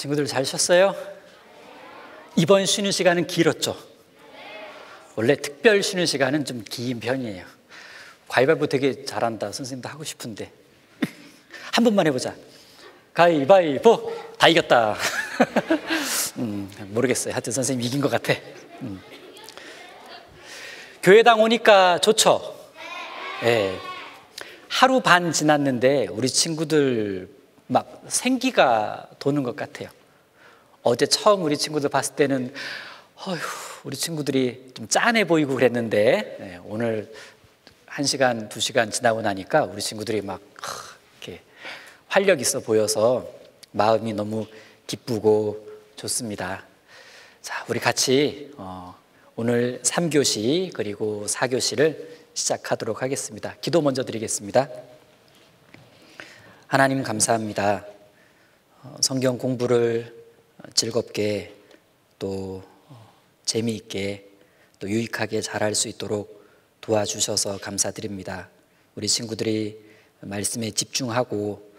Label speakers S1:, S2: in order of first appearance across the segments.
S1: 친구들 잘 쉬었어요? 이번 쉬는 시간은 길었죠? 원래 특별 쉬는 시간은 좀 긴 편이에요. 가위바위보 되게 잘한다. 선생님도 하고 싶은데 한 번만 해보자. 가위바위보. 다 이겼다. 모르겠어요. 하여튼 선생님 이긴 것 같아. 교회당 오니까 좋죠? 네. 하루 반 지났는데 우리 친구들 막 생기가 도는 것 같아요. 어제 처음 우리 친구들 봤을 때는 우리 친구들이 좀 짠해 보이고 그랬는데 오늘 1시간, 2시간 지나고 나니까 우리 친구들이 막 이렇게 활력 있어 보여서 마음이 너무 기쁘고 좋습니다. 자, 우리 같이 오늘 3교시 그리고 4교시를 시작하도록 하겠습니다. 기도 먼저 드리겠습니다. 하나님 감사합니다. 성경 공부를 즐겁게 또 재미있게 또 유익하게 잘할 수 있도록 도와주셔서 감사드립니다. 우리 친구들이 말씀에 집중하고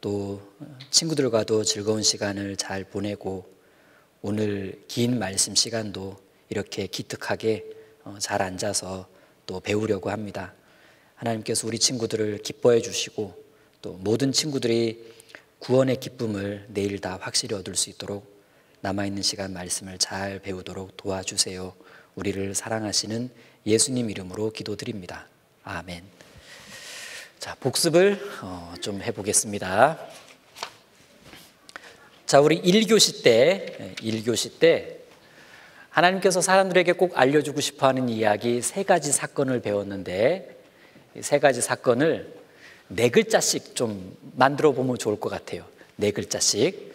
S1: 또 친구들과도 즐거운 시간을 잘 보내고 오늘 긴 말씀 시간도 이렇게 기특하게 잘 앉아서 또 배우려고 합니다. 하나님께서 우리 친구들을 기뻐해 주시고 또 모든 친구들이 구원의 기쁨을 내일 다 확실히 얻을 수 있도록 남아있는 시간 말씀을 잘 배우도록 도와주세요. 우리를 사랑하시는 예수님 이름으로 기도드립니다. 아멘. 자, 복습을 좀 해보겠습니다. 자, 우리 1교시 때 하나님께서 사람들에게 꼭 알려주고 싶어하는 이야기 3가지 사건을 배웠는데 이 3가지 사건을 4글자씩 좀 만들어 보면 좋을 것 같아요. 4글자씩.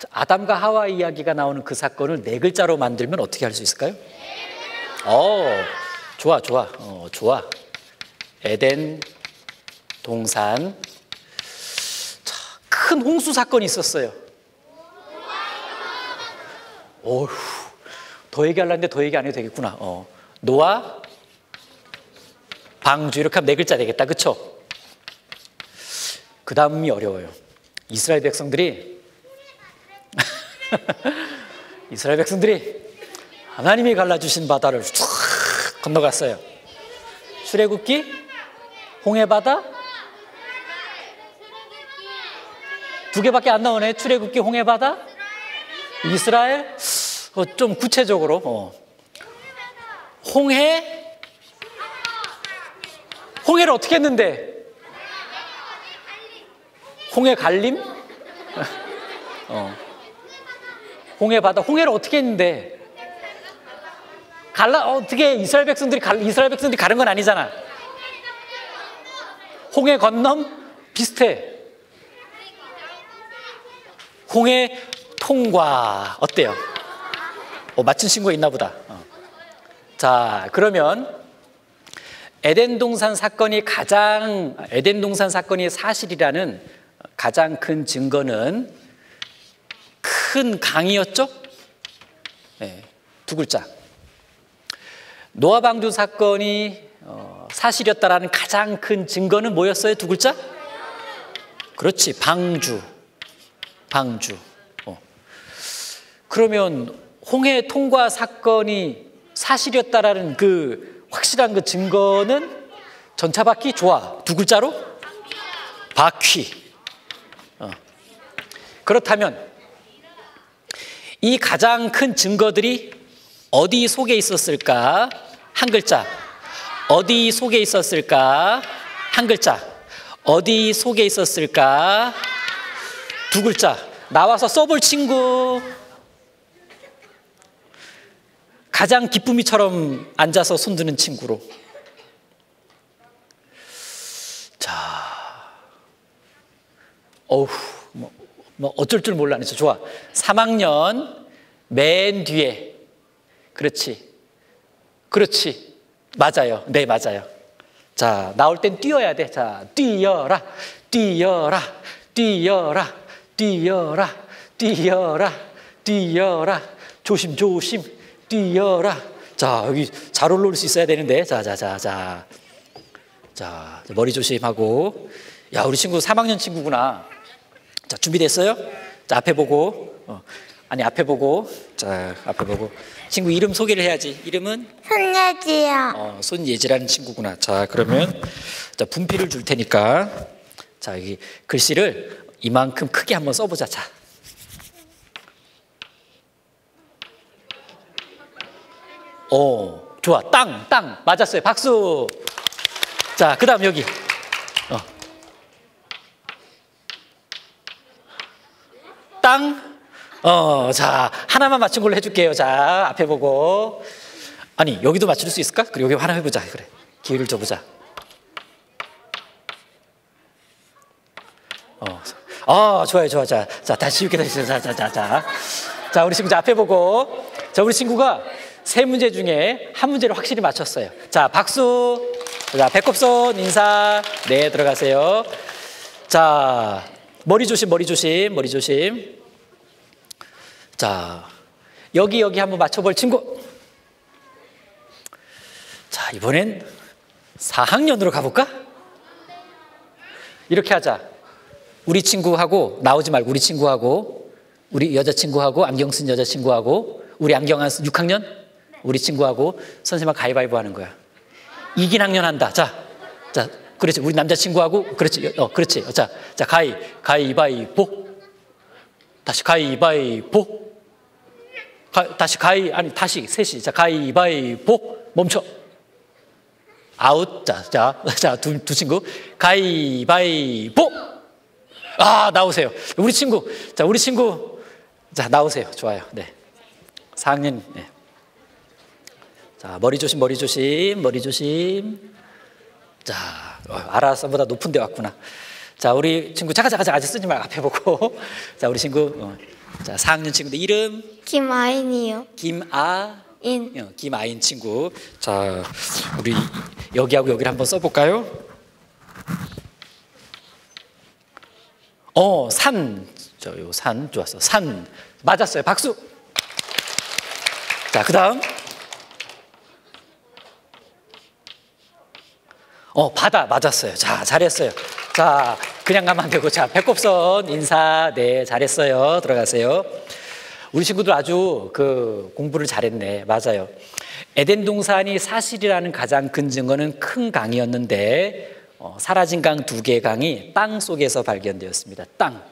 S1: 아담과 하와 이야기가 나오는 그 사건을 4글자로 만들면 어떻게 할 수 있을까요? 좋아. 좋아. 에덴 동산. 자, 큰 홍수 사건이 있었어요. 더 얘기하려는데 더 얘기 안 해도 되겠구나. 노아, 방주 이렇게 하면 4글자 되겠다. 그렇죠? 그 다음이 어려워요. 이스라엘 백성들이 하나님이 갈라주신 바다를 쫙 건너갔어요. 출애굽기, 홍해바다 2개밖에 안 나오네. 출애굽기, 홍해바다, 이스라엘. 좀 구체적으로 홍해를 어떻게 했는데? 홍해 갈림? 홍해바다, 홍해를 어떻게 했는데? 어떻게 이스라엘 백성들이 가는 건 아니잖아. 홍해 건넌 비슷해. 홍해 통과 어때요? 맞춘 친구가 있나 보다. 자, 그러면 에덴 동산 사건이 사실이라는 가장 큰 증거는 큰 강이었죠? 네, 2글자. 노아 방주 사건이 사실이었다라는 가장 큰 증거는 뭐였어요? 2글자? 그렇지, 방주. 그러면 홍해 통과 사건이 사실이었다라는 그 확실한 그 증거는 전차바퀴? 좋아. 2글자로? 바퀴. 그렇다면 이 가장 큰 증거들이 어디 속에 있었을까? 1글자. 어디 속에 있었을까? 1글자. 어디 속에 있었을까? 2글자. 나와서 써볼 친구. 가장 기쁨이처럼 앉아서 손드는 친구로. 자, 뭐 어쩔 줄 몰라. 좋아. 3학년 맨 뒤에. 그렇지. 맞아요. 네, 맞아요. 자, 나올 땐 뛰어야 돼. 자, 뛰어라. 조심. 뛰어라. 자, 여기 잘 올라올 수 있어야 되는데. 자, 머리 조심하고. 야, 우리 친구 3학년 친구구나. 자, 준비됐어요? 자, 앞에 보고 아니, 앞에 보고. 자, 앞에 보고. 친구 이름 소개를 해야지. 이름은?
S2: 손예지요.
S1: 손예지라는 친구구나. 자, 그러면 자, 분필을 줄 테니까 자, 여기 글씨를 이만큼 크게 한번 써보자. 자. 좋아. 땅. 맞았어요. 박수. 자, 그 다음 여기. 땅. 자, 하나만 맞춘 걸로 해줄게요. 자, 앞에 보고. 아니, 여기도 맞출 수 있을까? 그래, 여기 하나 해보자. 그래, 기회를 줘보자. 좋아요. 자, 다시 이렇게 다시. 자, 우리 친구 앞에 보고. 자, 우리 친구가 세 문제 중에 한 문제를 확실히 맞췄어요. 자, 박수. 자, 배꼽손 인사. 네, 들어가세요. 자, 머리 조심. 자, 여기 한번 맞춰볼 친구. 자, 이번엔 4학년으로 가볼까? 이렇게 하자. 우리 친구하고, 나오지 말고 우리 친구하고, 우리 여자친구하고, 안경 쓴 여자친구하고, 우리 안경 안 쓴 6학년? 우리 친구하고 선생님하고 가위바위보 하는 거야. 이긴 학년 한다. 자, 그렇지. 우리 남자친구하고, 그렇지. 자, 가위바위보. 다시 가위바위보. 다시 셋이. 자, 가위바위보. 멈춰. 아웃. 자, 두 친구. 가위바위보. 나오세요. 우리 친구. 자, 나오세요. 좋아요. 네. 4학년. 네. 자, 머리 조심. 자, 아라사보다 높은 데 왔구나. 자, 우리 친구. 잠깐, 아직 쓰지 말고 앞에 보고. 자, 우리 친구. 자, 4학년 친구들 이름?
S2: 김아인이요.
S1: 김아인 친구. 자, 우리 여기하고 여기를 한번 써볼까요? 산. 요 산 좋았어. 산 맞았어요. 박수. 자, 그 다음. 바다 맞았어요. 자, 잘했어요. 자, 그냥 가면 안 되고. 자, 배꼽선 인사. 네, 잘했어요. 들어가세요. 우리 친구들 아주 공부를 잘했네. 맞아요. 에덴 동산이 사실이라는 가장 큰 증거는 큰 강이었는데 사라진 강 2개의 강이 땅 속에서 발견되었습니다. 땅.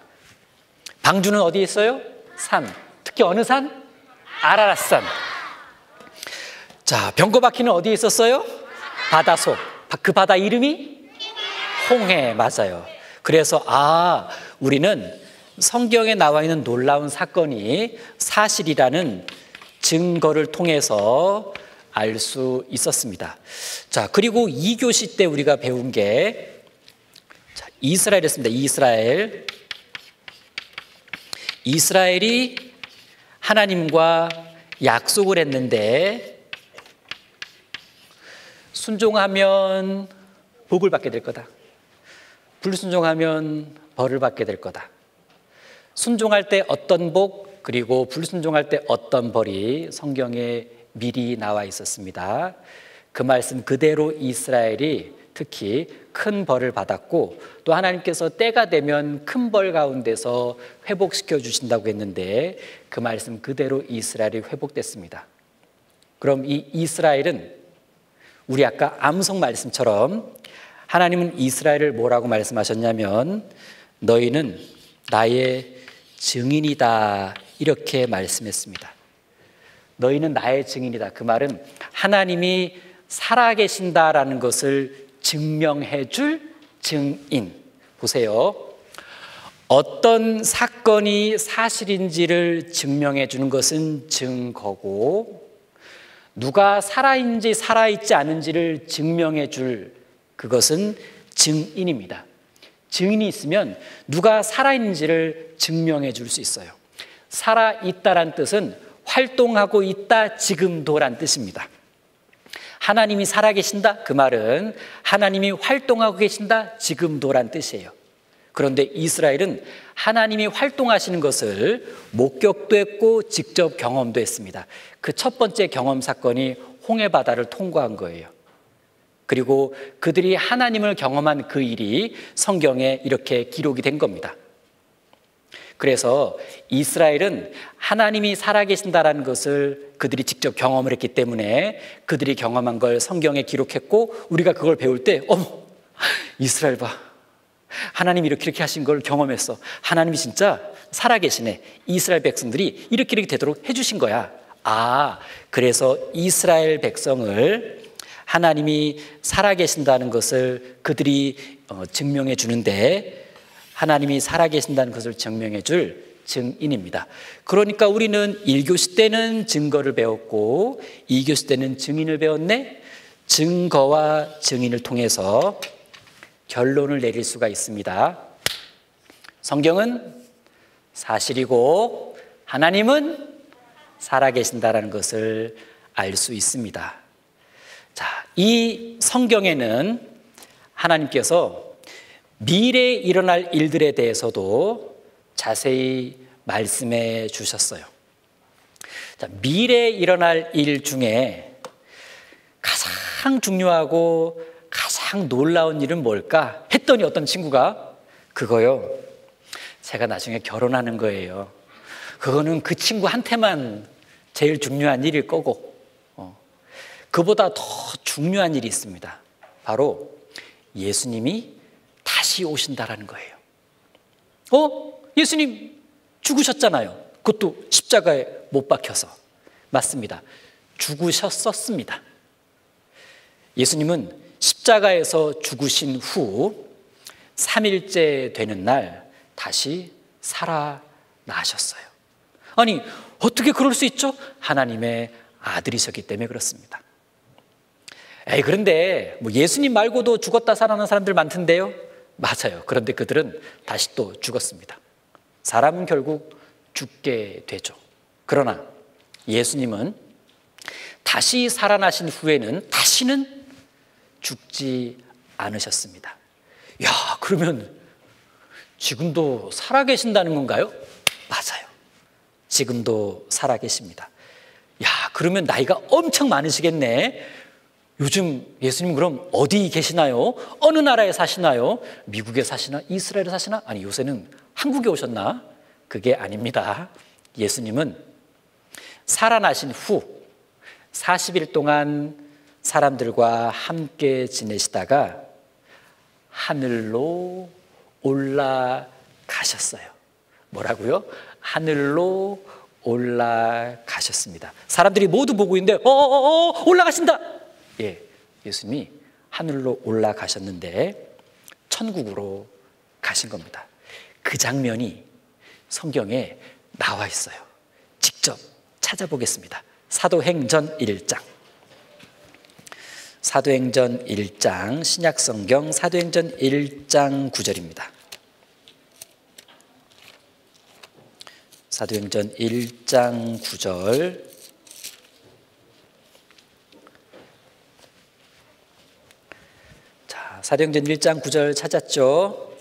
S1: 방주는 어디에 있어요? 산. 특히 어느 산? 아라랏산. 자, 병거바퀴는 어디에 있었어요? 바다속. 그 바다 이름이? 홍해. 맞아요. 그래서 우리는 성경에 나와 있는 놀라운 사건이 사실이라는 증거를 통해서 알 수 있었습니다. 자, 그리고 2교시 때 우리가 배운 게 이스라엘이었습니다. 이스라엘이 하나님과 약속을 했는데 순종하면 복을 받게 될 거다. 불순종하면 벌을 받게 될 거다. 순종할 때 어떤 복, 그리고 불순종할 때 어떤 벌이 성경에 미리 나와 있었습니다. 그 말씀 그대로 이스라엘이 특히 큰 벌을 받았고, 또 하나님께서 때가 되면 큰 벌 가운데서 회복시켜 주신다고 했는데 그 말씀 그대로 이스라엘이 회복됐습니다. 그럼 이 이스라엘은 우리 아까 암송 말씀처럼 하나님은 이스라엘을 뭐라고 말씀하셨냐면 너희는 나의 증인이다 이렇게 말씀했습니다. 너희는 나의 증인이다. 그 말은 하나님이 살아계신다라는 것을 증명해 줄 증인. 보세요. 어떤 사건이 사실인지를 증명해 주는 것은 증거고, 누가 살아있는지 살아있지 않은지를 증명해 줄 그것은 증인입니다. 증인이 있으면 누가 살아있는지를 증명해 줄 수 있어요. 살아있다란 뜻은 활동하고 있다, 지금도란 뜻입니다. 하나님이 살아계신다, 그 말은 하나님이 활동하고 계신다, 지금도란 뜻이에요. 그런데 이스라엘은 하나님이 활동하시는 것을 목격도 했고 직접 경험도 했습니다. 그 첫 번째 경험 사건이 홍해바다를 통과한 거예요. 그리고 그들이 하나님을 경험한 그 일이 성경에 이렇게 기록이 된 겁니다. 그래서 이스라엘은 하나님이 살아계신다라는 것을 그들이 직접 경험을 했기 때문에 그들이 경험한 걸 성경에 기록했고, 우리가 그걸 배울 때 어머, 이스라엘 봐, 하나님이 이렇게 하신 걸 경험했어. 하나님이 진짜 살아계시네. 이스라엘 백성들이 이렇게 되도록 해주신 거야. 그래서 이스라엘 백성을 하나님이 살아계신다는 것을 그들이 증명해 주는데, 하나님이 살아계신다는 것을 증명해 줄 증인입니다. 그러니까 우리는 1교시 때는 증거를 배웠고 2교시 때는 증인을 배웠네. 증거와 증인을 통해서 결론을 내릴 수가 있습니다. 성경은 사실이고 하나님은 살아계신다라는 것을 알 수 있습니다. 자, 이 성경에는 하나님께서 미래에 일어날 일들에 대해서도 자세히 말씀해 주셨어요. 자, 미래에 일어날 일 중에 가장 중요하고 가장 놀라운 일은 뭘까? 했더니 어떤 친구가 그거요, 제가 나중에 결혼하는 거예요. 그거는 그 친구한테만 제일 중요한 일일 거고, 그보다 더 중요한 일이 있습니다. 바로 예수님이 다시 오신다라는 거예요. 예수님 죽으셨잖아요. 그것도 십자가에 못 박혀서. 맞습니다. 죽으셨었습니다. 예수님은 십자가에서 죽으신 후 3일째 되는 날 다시 살아나셨어요. 아니, 어떻게 그럴 수 있죠? 하나님의 아들이셨기 때문에 그렇습니다. 그런데 예수님 말고도 죽었다 살아난 사람들 많던데요? 맞아요. 그런데 그들은 다시 또 죽었습니다. 사람은 결국 죽게 되죠. 그러나 예수님은 다시 살아나신 후에는 다시는 죽지 않으셨습니다. 그러면 지금도 살아계신다는 건가요? 맞아요. 지금도 살아계십니다. 그러면 나이가 엄청 많으시겠네. 요즘 예수님 그럼 어디 계시나요? 어느 나라에 사시나요? 미국에 사시나? 이스라엘에 사시나? 아니, 요새는 한국에 오셨나? 그게 아닙니다. 예수님은 살아나신 후 40일 동안 사람들과 함께 지내시다가 하늘로 올라가셨어요. 뭐라고요? 하늘로 올라가셨습니다. 사람들이 모두 보고 있는데 올라가신다. 예수님이 하늘로 올라가셨는데 천국으로 가신 겁니다. 그 장면이 성경에 나와 있어요. 직접 찾아보겠습니다. 사도행전 1장. 사도행전 1장, 신약성경 사도행전 1장 9절입니다. 사도행전 1장 9절. 자, 사도행전 1장 9절 찾았죠?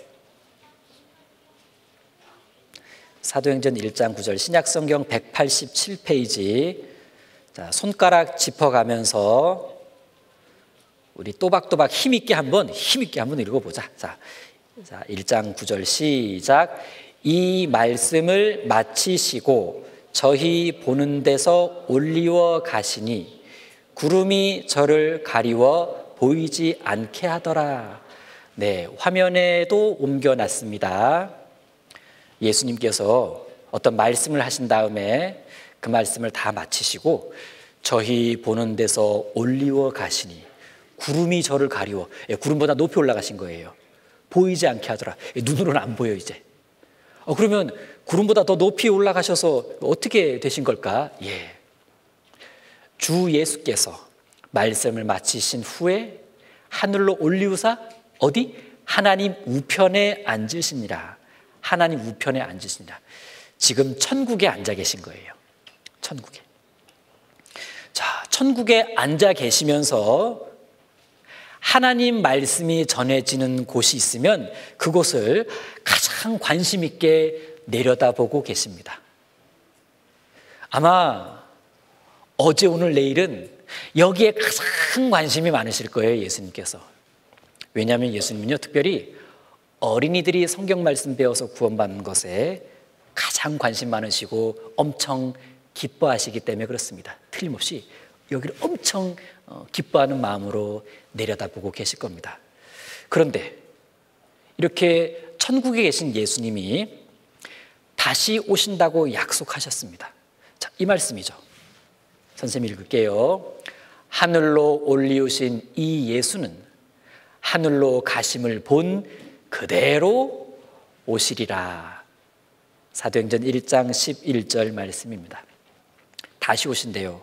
S1: 사도행전 1장 9절, 신약성경 187페이지. 자, 손가락 짚어가면서 우리 또박또박 힘있게 한번 읽어보자. 자, 1장 9절 시작. 이 말씀을 마치시고 저희 보는 데서 올리워 가시니 구름이 저를 가리워 보이지 않게 하더라. 네, 화면에도 옮겨놨습니다. 예수님께서 어떤 말씀을 하신 다음에 그 말씀을 다 마치시고 저희 보는 데서 올리워 가시니 구름이 저를 가리워, 구름보다 높이 올라가신 거예요. 보이지 않게 하더라. 눈으로는 안 보여 이제. 그러면 구름보다 더 높이 올라가셔서 어떻게 되신 걸까? 주 예수께서 말씀을 마치신 후에 하늘로 올리우사 어디? 하나님 우편에 앉으시니라. 하나님 우편에 앉으시니라. 지금 천국에 앉아 계신 거예요. 천국에. 자, 천국에 앉아 계시면서 하나님 말씀이 전해지는 곳이 있으면 그곳을 가장 관심 있게 내려다보고 계십니다. 아마 어제 오늘 내일은 여기에 가장 관심이 많으실 거예요, 예수님께서. 왜냐하면 예수님은요, 특별히 어린이들이 성경 말씀 배워서 구원받는 것에 가장 관심 많으시고 엄청 기뻐하시기 때문에 그렇습니다. 틀림없이 여기를 엄청 기뻐하는 마음으로 내려다보고 계실 겁니다. 그런데 이렇게 천국에 계신 예수님이 다시 오신다고 약속하셨습니다. 자, 이 말씀이죠. 선생님 읽을게요. 하늘로 올리우신 이 예수는 하늘로 가심을 본 그대로 오시리라. 사도행전 1장 11절 말씀입니다. 다시 오신대요.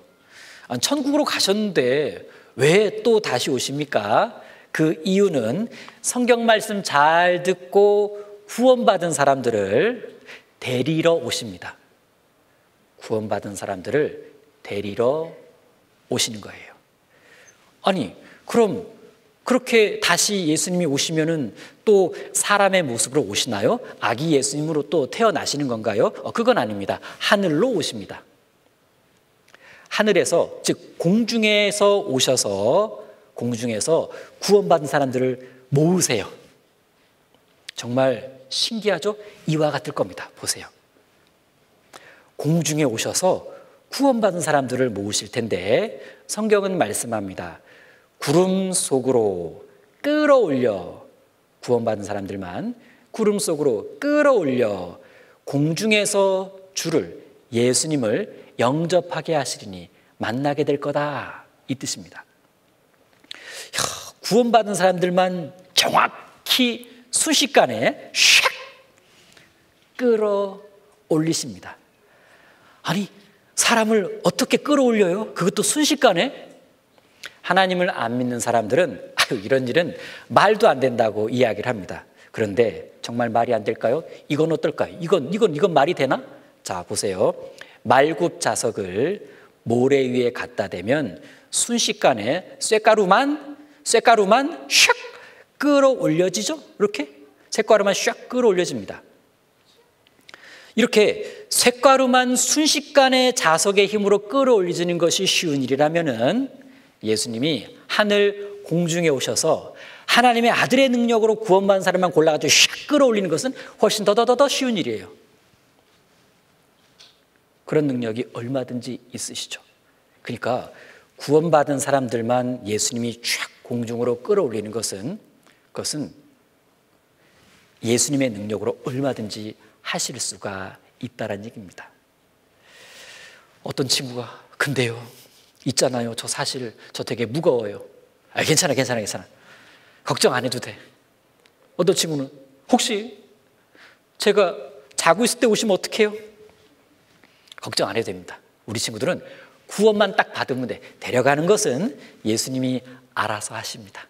S1: 천국으로 가셨는데 왜 또 다시 오십니까? 그 이유는 성경 말씀 잘 듣고 구원받은 사람들을 데리러 오십니다. 구원받은 사람들을 데리러 오시는 거예요. 아니, 그럼 그렇게 다시 예수님이 오시면은 또 사람의 모습으로 오시나요? 아기 예수님으로 또 태어나시는 건가요? 그건 아닙니다. 하늘로 오십니다. 하늘에서, 즉 공중에서 오셔서 공중에서 구원받은 사람들을 모으세요. 정말 신기하죠? 이와 같을 겁니다. 보세요. 공중에 오셔서 구원받은 사람들을 모으실 텐데 성경은 말씀합니다. 구름 속으로 끌어올려, 구원받은 사람들만 구름 속으로 끌어올려 공중에서 주를, 예수님을 영접하게 하시리니 만나게 될 거다, 이 뜻입니다. 구원받은 사람들만 정확히 순식간에 샥 끌어올리십니다. 아니, 사람을 어떻게 끌어올려요? 그것도 순식간에? 하나님을 안 믿는 사람들은 이런 일은 말도 안 된다고 이야기를 합니다. 그런데 정말 말이 안 될까요? 이건 어떨까요? 이건 말이 되나? 자, 보세요. 말굽 자석을 모래 위에 갖다 대면 순식간에 쇳가루만 샥 끌어올려지죠? 이렇게 쇳가루만 샥 끌어올려집니다. 이렇게 쇳가루만 순식간에 자석의 힘으로 끌어올리는 것이 쉬운 일이라면은 예수님이 하늘 공중에 오셔서 하나님의 아들의 능력으로 구원받은 사람만 골라가지고 샥 끌어올리는 것은 훨씬 더 쉬운 일이에요. 그런 능력이 얼마든지 있으시죠. 그러니까 구원받은 사람들만 예수님이 쫙 공중으로 끌어올리는 것은 그것은 예수님의 능력으로 얼마든지 하실 수가 있다는 얘기입니다. 어떤 친구가 근데요, 있잖아요, 저 사실 저 되게 무거워요. 괜찮아 걱정 안 해도 돼. 어떤 친구는 혹시 제가 자고 있을 때 오시면 어떡해요? 걱정 안 해도 됩니다. 우리 친구들은 구원만 딱 받으면 돼. 데려가는 것은 예수님이 알아서 하십니다.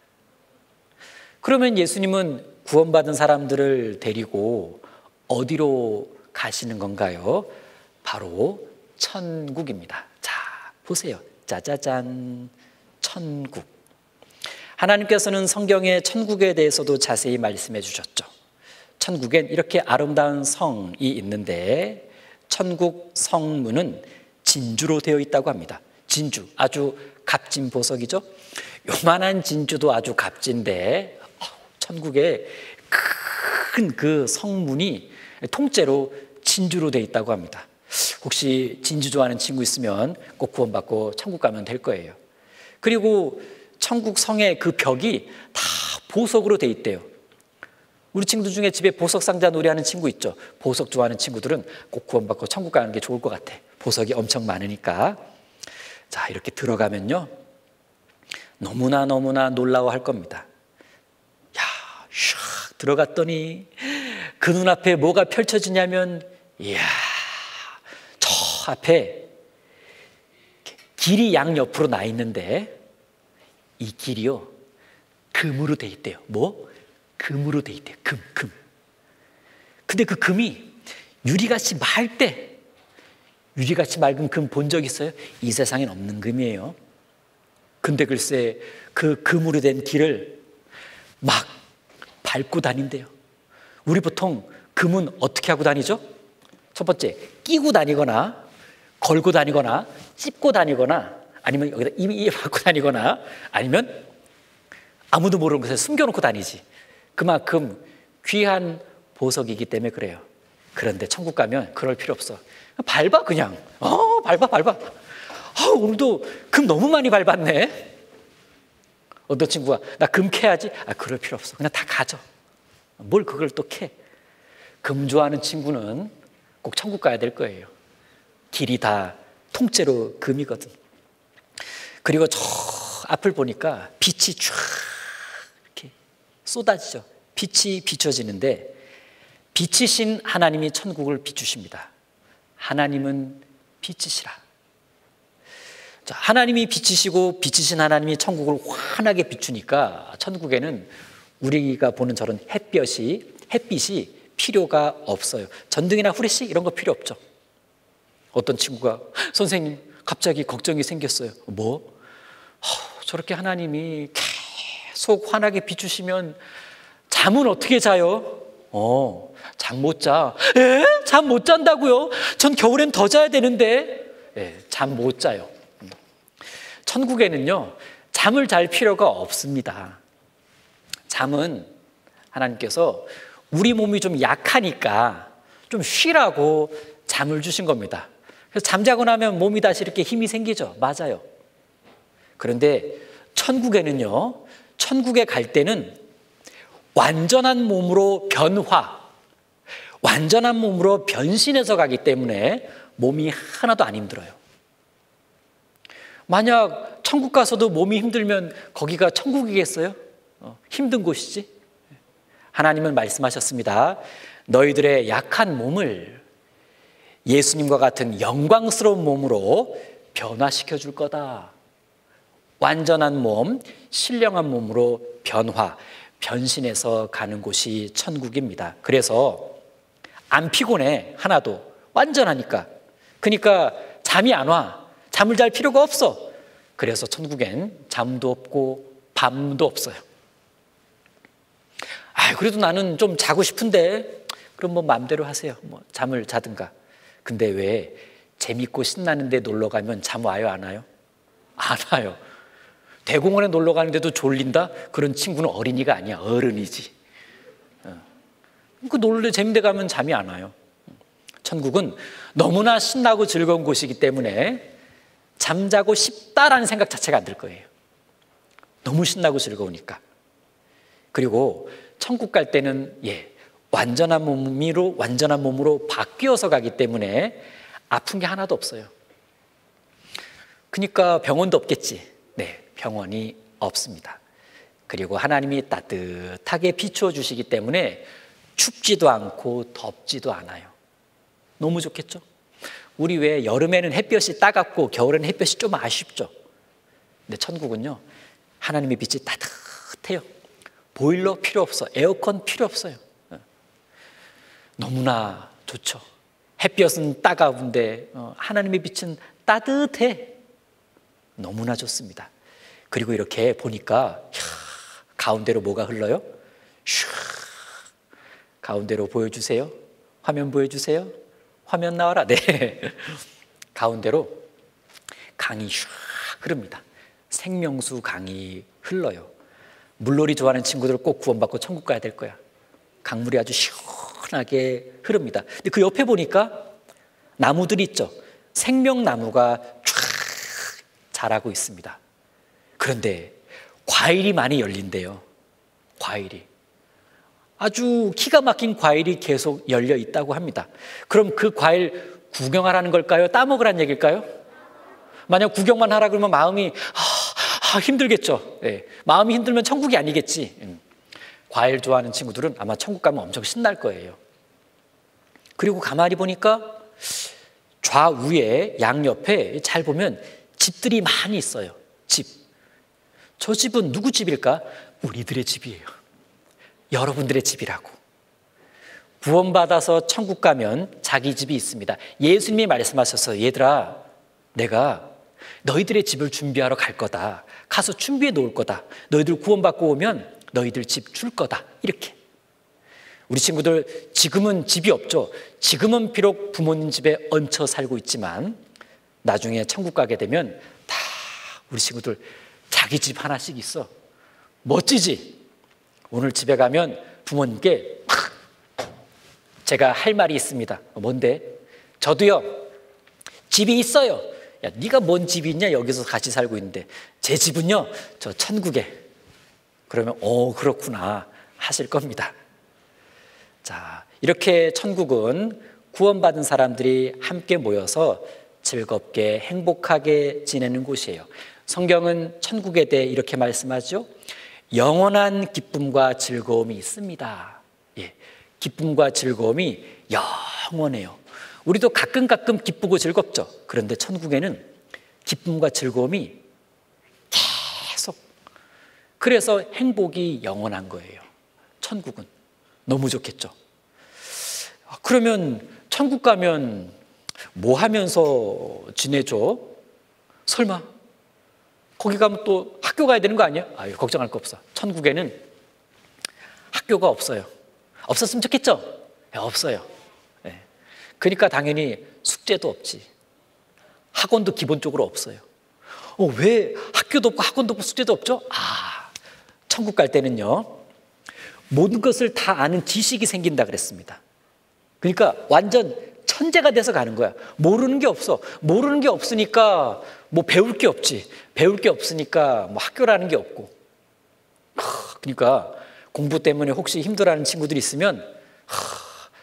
S1: 그러면 예수님은 구원받은 사람들을 데리고 어디로 가시는 건가요? 바로 천국입니다. 자, 보세요. 짜자잔, 천국. 하나님께서는 성경에 천국에 대해서도 자세히 말씀해 주셨죠. 천국엔 이렇게 아름다운 성이 있는데 천국 성문은 진주로 되어 있다고 합니다. 진주, 아주 값진 보석이죠. 요만한 진주도 아주 값진데 천국에 큰 그 성문이 통째로 진주로 되어 있다고 합니다. 혹시 진주 좋아하는 친구 있으면 꼭 구원받고 천국 가면 될 거예요. 그리고 천국 성의 그 벽이 다 보석으로 되어 있대요. 우리 친구들 중에 집에 보석 상자 놀이하는 친구 있죠. 보석 좋아하는 친구들은 꼭 구원받고 천국 가는 게 좋을 것 같아. 보석이 엄청 많으니까. 자, 이렇게 들어가면요, 너무나 놀라워할 겁니다. 야, 샥 들어갔더니 그 눈앞에 뭐가 펼쳐지냐면, 이야, 저 앞에 길이 양옆으로 나 있는데 이 길이요, 금으로 돼 있대요. 뭐? 금으로 돼 있대요. 금. 근데 그 금이 유리같이 맑대. 유리같이 맑은 금 본 적 있어요? 이 세상엔 없는 금이에요. 근데 글쎄 그 금으로 된 길을 막 밟고 다닌대요. 우리 보통 금은 어떻게 하고 다니죠? 첫 번째, 끼고 다니거나 걸고 다니거나 찝고 다니거나 아니면 여기다 이미 받고 다니거나 아니면 아무도 모르는 곳에 숨겨놓고 다니지. 그만큼 귀한 보석이기 때문에 그래요. 그런데 천국 가면 그럴 필요 없어. 밟아 그냥. 밟아. 오늘도 금 너무 많이 밟았네. 어떤 친구가 나 금 캐야지. 그럴 필요 없어. 그냥 다 가져. 뭘 그걸 또 캐. 금 좋아하는 친구는 꼭 천국 가야 될 거예요. 길이 다 통째로 금이거든. 그리고 저 앞을 보니까 빛이 쫙 이렇게 쏟아지죠. 빛이 비춰지는데 빛이신 하나님이 천국을 비추십니다. 하나님은 빛이시라. 자, 하나님이 빛이시고 빛이신 하나님이 천국을 환하게 비추니까 천국에는 우리가 보는 저런 햇빛이 필요가 없어요. 전등이나 후레쉬 이런 거 필요 없죠. 어떤 친구가 선생님 갑자기 걱정이 생겼어요. 뭐? 저렇게 하나님이 계속 환하게 비추시면 잠은 어떻게 자요? 잠 못 자. 잠 못 잔다고요? 전 겨울엔 더 자야 되는데. 잠 못 자요. 천국에는요, 잠을 잘 필요가 없습니다. 잠은 하나님께서 우리 몸이 좀 약하니까 좀 쉬라고 잠을 주신 겁니다. 그래서 잠자고 나면 몸이 다시 이렇게 힘이 생기죠. 맞아요. 그런데 천국에는요, 천국에 갈 때는 완전한 몸으로 완전한 몸으로 변신해서 가기 때문에 몸이 하나도 안 힘들어요. 만약 천국 가서도 몸이 힘들면 거기가 천국이겠어요? 힘든 곳이지. 하나님은 말씀하셨습니다. 너희들의 약한 몸을 예수님과 같은 영광스러운 몸으로 변화시켜 줄 거다. 완전한 몸, 신령한 몸으로 변신해서 가는 곳이 천국입니다. 그래서 안 피곤해, 하나도. 완전하니까. 그러니까 잠이 안 와. 잠을 잘 필요가 없어. 그래서 천국엔 잠도 없고 밤도 없어요. 그래도 나는 좀 자고 싶은데. 그럼 뭐 마음대로 하세요. 뭐 잠을 자든가. 근데 왜 재밌고 신나는데 놀러 가면 잠 와요, 안 와요? 안 와요. 대공원에 놀러 가는데도 졸린다? 그런 친구는 어린이가 아니야, 어른이지. 그 놀래 재밌는 데 가면 잠이 안 와요. 천국은 너무나 신나고 즐거운 곳이기 때문에 잠자고 싶다라는 생각 자체가 안 들 거예요. 너무 신나고 즐거우니까. 그리고 천국 갈 때는 완전한 몸으로 바뀌어서 가기 때문에 아픈 게 하나도 없어요. 그러니까 병원도 없겠지. 네, 병원이 없습니다. 그리고 하나님이 따뜻하게 비추어 주시기 때문에 춥지도 않고 덥지도 않아요. 너무 좋겠죠? 우리 왜 여름에는 햇볕이 따갑고 겨울에는 햇볕이 좀 아쉽죠? 근데 천국은요, 하나님의 빛이 따뜻해요. 보일러 필요 없어. 에어컨 필요 없어요. 너무나 좋죠. 햇볕은 따가운데 하나님의 빛은 따뜻해. 너무나 좋습니다. 그리고 이렇게 보니까 가운데로 뭐가 흘러요? 가운데로 보여주세요. 화면 보여주세요. 화면 나와라. 네. 가운데로 강이 슉 흐릅니다. 생명수 강이 흘러요. 물놀이 좋아하는 친구들 꼭 구원받고 천국 가야 될 거야. 강물이 아주 시원하게 흐릅니다. 근데 그 옆에 보니까 나무들이 있죠. 생명나무가 쫙 자라고 있습니다. 그런데 과일이 많이 열린대요. 과일이. 아주 기가 막힌 과일이 계속 열려 있다고 합니다. 그럼 그 과일 구경하라는 걸까요? 따먹으라는 얘기일까요? 만약 구경만 하라 그러면 마음이 힘들겠죠. 네. 마음이 힘들면 천국이 아니겠지. 과일 좋아하는 친구들은 아마 천국 가면 엄청 신날 거예요. 그리고 가만히 보니까 좌우에 양옆에 잘 보면 집들이 많이 있어요. 집. 저 집은 누구 집일까? 우리들의 집이에요. 여러분들의 집이라고. 구원받아서 천국 가면 자기 집이 있습니다. 예수님이 말씀하셔서 얘들아, 내가 너희들의 집을 준비하러 갈 거다. 가서 준비해 놓을 거다. 너희들 구원받고 오면 너희들 집 줄 거다. 이렇게. 우리 친구들 지금은 집이 없죠. 지금은 비록 부모님 집에 얹혀 살고 있지만 나중에 천국 가게 되면 다 우리 친구들 자기 집 하나씩 있어. 멋지지? 오늘 집에 가면 부모님께 제가 할 말이 있습니다. 뭔데? 저도요, 집이 있어요. 야, 네가 뭔 집이 있냐? 여기서 같이 살고 있는데. 제 집은요, 저 천국에. 그러면 그렇구나 하실 겁니다. 자, 이렇게 천국은 구원받은 사람들이 함께 모여서 즐겁게 행복하게 지내는 곳이에요. 성경은 천국에 대해 이렇게 말씀하죠. 영원한 기쁨과 즐거움이 있습니다. 예, 기쁨과 즐거움이 영원해요. 우리도 가끔 기쁘고 즐겁죠. 그런데 천국에는 기쁨과 즐거움이 계속, 그래서 행복이 영원한 거예요. 천국은. 너무 좋겠죠. 그러면 천국 가면 뭐 하면서 지내죠? 설마 거기 가면 또 학교 가야 되는 거 아니야? 걱정할 거 없어. 천국에는 학교가 없어요. 없었으면 좋겠죠? 없어요. 네. 그러니까 당연히 숙제도 없지. 학원도 기본적으로 없어요. 왜 학교도 없고 학원도 없고 숙제도 없죠? 천국 갈 때는요, 모든 것을 다 아는 지식이 생긴다 그랬습니다. 그러니까 완전 천재가 돼서 가는 거야. 모르는 게 없어. 모르는 게 없으니까 뭐 배울 게 없지. 배울 게 없으니까 뭐 학교라는 게 없고. 그러니까 공부 때문에 혹시 힘들어하는 친구들이 있으면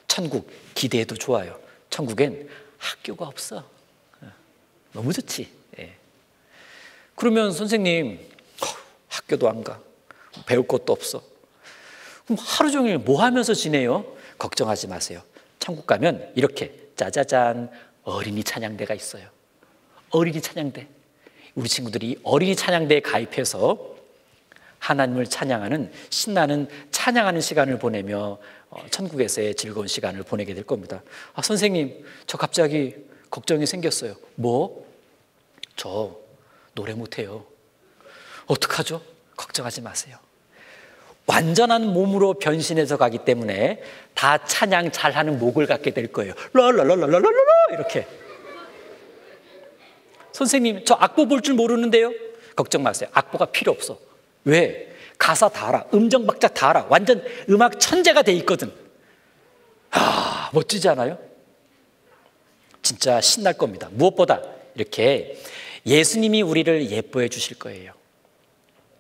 S1: 천국 기대해도 좋아요. 천국엔 학교가 없어. 너무 좋지. 예. 그러면 선생님, 학교도 안 가. 배울 것도 없어. 그럼 하루 종일 뭐 하면서 지내요? 걱정하지 마세요. 천국 가면 이렇게 짜자잔 어린이 찬양대가 있어요. 어린이 찬양대. 우리 친구들이 어린이 찬양대에 가입해서 하나님을 찬양하는 신나는 찬양하는 시간을 보내며 천국에서의 즐거운 시간을 보내게 될 겁니다. 선생님, 저 갑자기 걱정이 생겼어요. 뭐? 저 노래 못해요. 어떡하죠? 걱정하지 마세요. 완전한 몸으로 변신해서 가기 때문에 다 찬양 잘하는 목을 갖게 될 거예요. 랄랄랄랄랄랄라 이렇게. 선생님, 저 악보 볼 줄 모르는데요? 걱정 마세요. 악보가 필요 없어. 왜? 가사 다 알아. 음정 박자 다 알아. 완전 음악 천재가 돼 있거든. 멋지지 않아요? 진짜 신날 겁니다. 무엇보다 이렇게 예수님이 우리를 예뻐해 주실 거예요.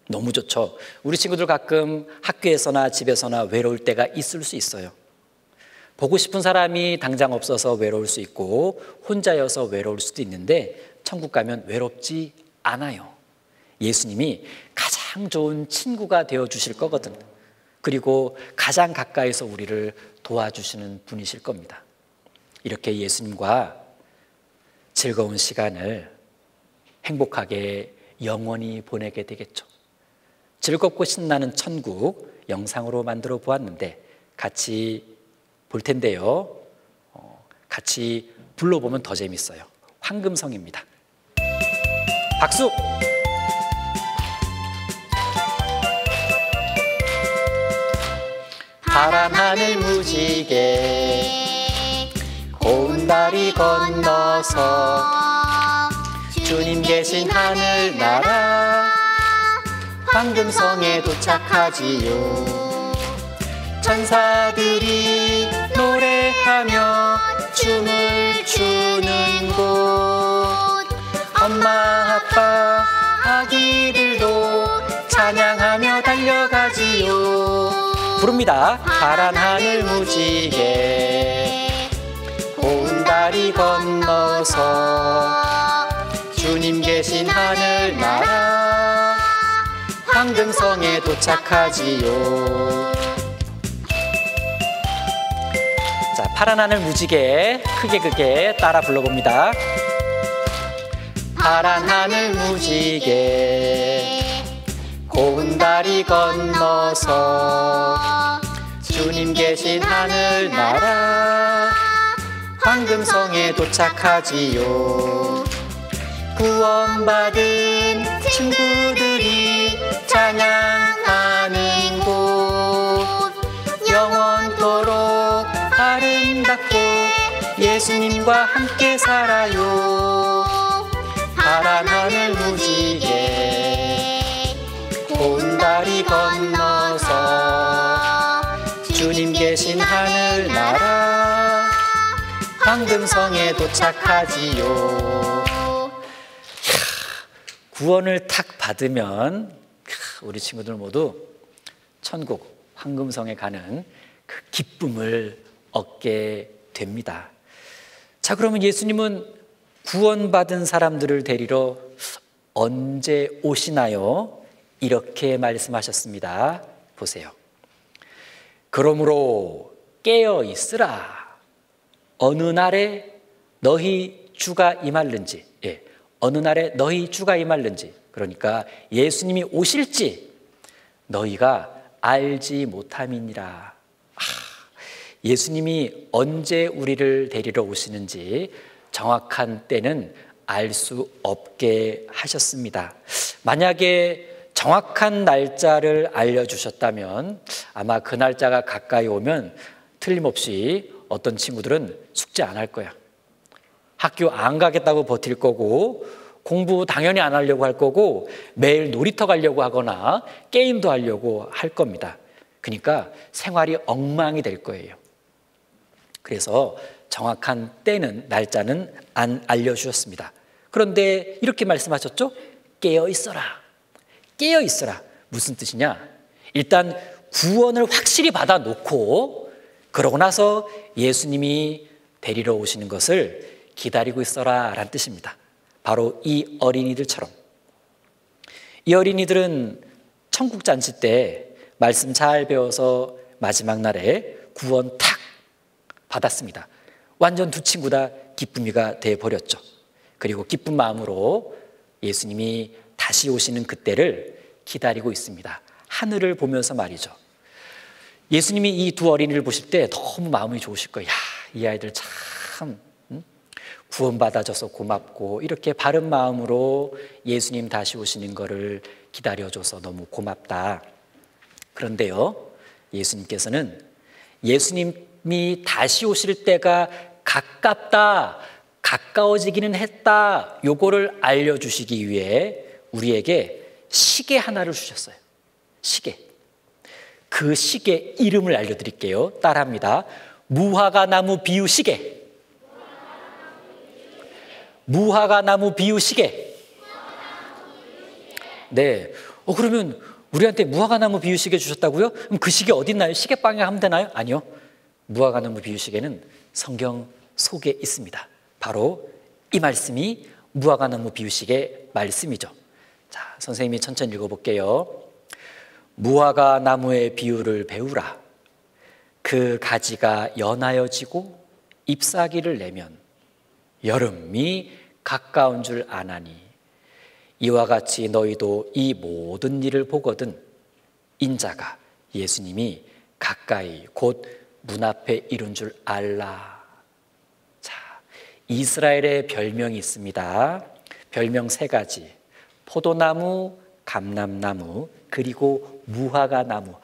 S1: 너무 좋죠. 우리 친구들 가끔 학교에서나 집에서나 외로울 때가 있을 수 있어요. 보고 싶은 사람이 당장 없어서 외로울 수 있고 혼자여서 외로울 수도 있는데 천국 가면 외롭지 않아요. 예수님이 가장 좋은 친구가 되어 주실 거거든. 그리고 가장 가까이서 우리를 도와주시는 분이실 겁니다. 이렇게 예수님과 즐거운 시간을 행복하게 영원히 보내게 되겠죠. 즐겁고 신나는 천국 영상으로 만들어 보았는데 같이 볼 텐데요. 같이 불러보면 더 재밌어요. 황금성입니다. 박수! 파란 하늘 무지개 고운 다리 건너서 주님 계신 하늘나라 황금성에 도착하지요. 천사들이 노래하며 춤을 추는 곳 엄마 아빠 아기들도 찬양하며 달려가지요. 부릅니다. 파란 하늘 무지개 고운 다리 건너서 주님 계신 하늘나라 황금성에 도착하지요. 자, 파란 하늘 무지개 크게 따라 불러봅니다. 파란 하늘 무지개 고운 다리 건너서 주님 계신 하늘나라 황금성에 도착하지요. 구원받은 친구들이 찬양하는 곳 영원토록 아름답고 예수님과 함께 살아요. 파란 하늘 무지개 고운 다리 건너서 주님 계신 하늘나라 황금성에 도착하지요. 구원을 탁 받으면 우리 친구들 모두 천국 황금성에 가는 그 기쁨을 얻게 됩니다. 자, 그러면 예수님은 구원받은 사람들을 데리러 언제 오시나요? 이렇게 말씀하셨습니다. 보세요. 그러므로 깨어 있으라. 어느 날에 너희 주가 임할는지, 어느 날에 너희 주가 임할는지, 그러니까 예수님이 오실지 너희가 알지 못함이니라. 예수님이 언제 우리를 데리러 오시는지 정확한 때는 알 수 없게 하셨습니다. 만약에 정확한 날짜를 알려주셨다면 아마 그 날짜가 가까이 오면 틀림없이 어떤 친구들은 숙제 안 할 거야. 학교 안 가겠다고 버틸 거고, 공부 당연히 안 하려고 할 거고, 매일 놀이터 가려고 하거나 게임도 하려고 할 겁니다. 그러니까 생활이 엉망이 될 거예요. 그래서 정확한 때는, 날짜는 안 알려주셨습니다. 그런데 이렇게 말씀하셨죠? 깨어 있어라. 깨어 있어라. 무슨 뜻이냐? 일단 구원을 확실히 받아놓고 그러고 나서 예수님이 데리러 오시는 것을 기다리고 있어라 라는 뜻입니다. 바로 이 어린이들처럼. 이 어린이들은 천국잔치 때 말씀 잘 배워서 마지막 날에 구원 탁 받았습니다. 완전 두 친구 다 기쁨이가 돼버렸죠. 그리고 기쁜 마음으로 예수님이 다시 오시는 그때를 기다리고 있습니다. 하늘을 보면서 말이죠. 예수님이 이 두 어린이를 보실 때 너무 마음이 좋으실 거예요. 야, 이 아이들 참 구원받아줘서 고맙고, 이렇게 바른 마음으로 예수님 다시 오시는 거를 기다려줘서 너무 고맙다. 그런데요, 예수님께서는 예수님이 다시 오실 때가 가깝다, 가까워지기는 했다, 요거를 알려주시기 위해 우리에게 시계 하나를 주셨어요. 시계. 그 시계 이름을 알려드릴게요. 따라합니다. 무화과나무 비유 시계. 무화과나무 비유 시계. 네. 그러면 우리한테 무화과나무 비유 시계 주셨다고요? 그럼 그 시계 어디 있나요? 시계방에 하면 되나요? 아니요. 무화과나무 비유 시계는 성경 속에 있습니다. 바로 이 말씀이 무화과나무 비유 시계 말씀이죠. 자, 선생님이 천천히 읽어볼게요. 무화과나무의 비유를 배우라. 그 가지가 연하여지고 잎사귀를 내면 여름이 가까운 줄 아나니, 이와 같이 너희도 이 모든 일을 보거든 인자가, 예수님이 가까이 곧 문 앞에 이룬 줄 알라. 자, 이스라엘의 별명이 있습니다. 별명 세 가지. 포도나무, 감람나무, 그리고 무화과나무.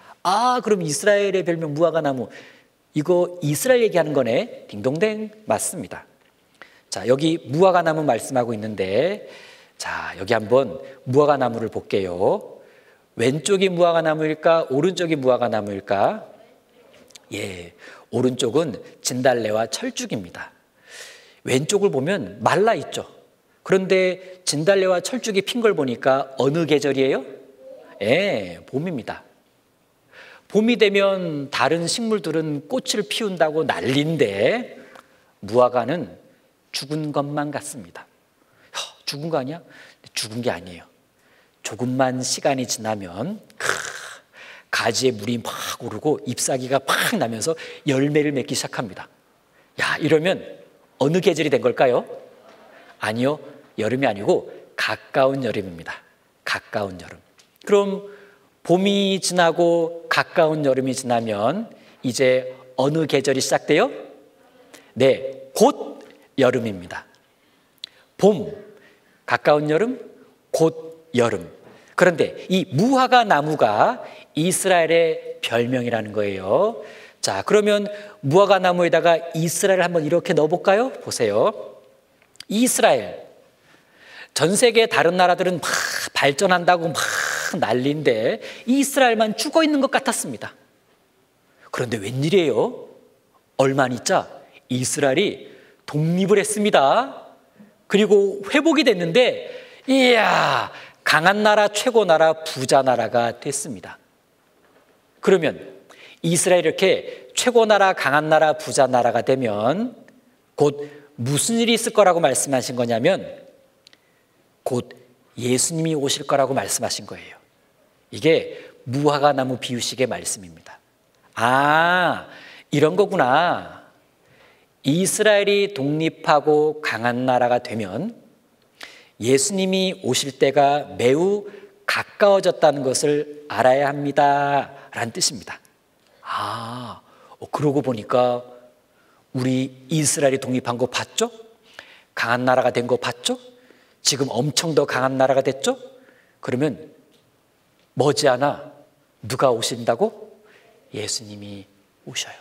S1: 그럼 이스라엘의 별명 무화과나무. 이거 이스라엘 얘기하는 거네. 딩동댕. 맞습니다. 자, 여기 무화과나무 말씀하고 있는데, 자, 여기 한번 무화과나무를 볼게요. 왼쪽이 무화과나무일까? 오른쪽이 무화과나무일까? 예, 오른쪽은 진달래와 철쭉입니다. 왼쪽을 보면 말라 있죠. 그런데 진달래와 철쭉이 핀 걸 보니까 어느 계절이에요? 예, 봄입니다. 봄이 되면 다른 식물들은 꽃을 피운다고 난리인데 무화과는 죽은 것만 같습니다. 죽은 거 아니야? 죽은 게 아니에요. 조금만 시간이 지나면 가지에 물이 막 오르고 잎사귀가 팍 나면서 열매를 맺기 시작합니다. 야, 이러면 어느 계절이 된 걸까요? 아니요, 여름이 아니고 가까운 여름입니다. 가까운 여름. 그럼 봄이 지나고 가까운 여름이 지나면 이제 어느 계절이 시작돼요? 네, 곧 여름입니다. 봄, 가까운 여름, 곧 여름. 그런데 이 무화과 나무가 이스라엘의 별명이라는 거예요. 자, 그러면 무화과 나무에다가 이스라엘을 한번 이렇게 넣어볼까요? 보세요. 이스라엘. 전 세계 다른 나라들은 막 발전한다고 막 난리인데 이스라엘만 죽어 있는 것 같았습니다. 그런데 웬일이에요? 얼마 안 있자 이스라엘이 독립을 했습니다. 그리고 회복이 됐는데 이야, 강한 나라, 최고 나라, 부자 나라가 됐습니다. 그러면 이스라엘이 이렇게 최고 나라, 강한 나라, 부자 나라가 되면 곧 무슨 일이 있을 거라고 말씀하신 거냐면 곧 예수님이 오실 거라고 말씀하신 거예요. 이게 무화과 나무 비유식의 말씀입니다. 아, 이런 거구나. 이스라엘이 독립하고 강한 나라가 되면 예수님이 오실 때가 매우 가까워졌다는 것을 알아야 합니다 라는 뜻입니다. 아, 그러고 보니까 우리 이스라엘이 독립한 거 봤죠? 강한 나라가 된 거 봤죠? 지금 엄청 더 강한 나라가 됐죠? 그러면 머지않아 누가 오신다고? 예수님이 오셔요.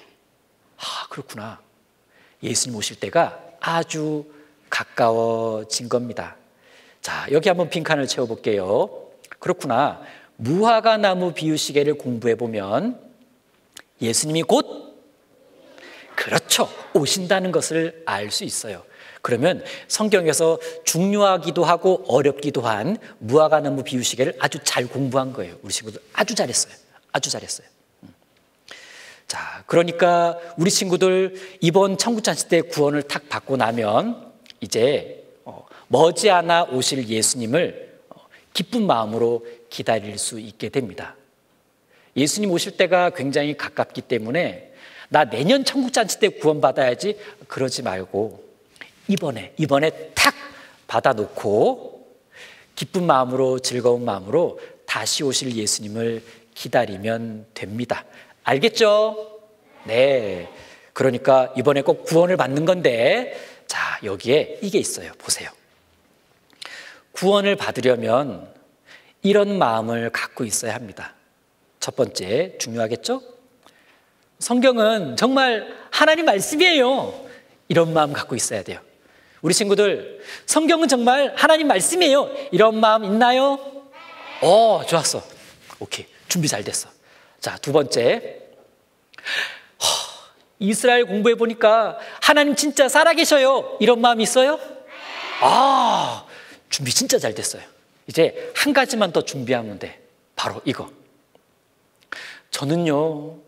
S1: 아, 그렇구나. 예수님 오실 때가 아주 가까워진 겁니다. 자, 여기 한번 빈칸을 채워볼게요. 그렇구나. 무화과 나무 비유시계를 공부해 보면 예수님이 곧 그렇죠, 오신다는 것을 알 수 있어요. 그러면 성경에서 중요하기도 하고 어렵기도 한 무화과 나무 비유시계를 아주 잘 공부한 거예요. 우리 친구들 아주 잘했어요. 아주 잘했어요. 자, 그러니까 우리 친구들 이번 청구잔치 때 구원을 탁 받고 나면 이제 머지않아 오실 예수님을 기쁜 마음으로 기다릴 수 있게 됩니다. 예수님 오실 때가 굉장히 가깝기 때문에 나 내년 청구잔치 때 구원받아야지 그러지 말고 이번에 탁 받아놓고 기쁜 마음으로, 즐거운 마음으로 다시 오실 예수님을 기다리면 됩니다. 알겠죠? 네. 그러니까 이번에 꼭 구원을 받는 건데, 자, 여기에 이게 있어요. 보세요. 구원을 받으려면 이런 마음을 갖고 있어야 합니다. 첫 번째, 중요하겠죠? 성경은 정말 하나님 말씀이에요. 이런 마음 갖고 있어야 돼요. 우리 친구들, 성경은 정말 하나님 말씀이에요. 이런 마음 있나요? 좋았어. 오케이. 준비 잘 됐어. 자, 두 번째. 이스라엘 공부해 보니까 하나님 진짜 살아계셔요. 이런 마음 있어요? 준비 진짜 잘 됐어요. 이제 한 가지만 더 준비하면 돼. 바로 이거. 저는요,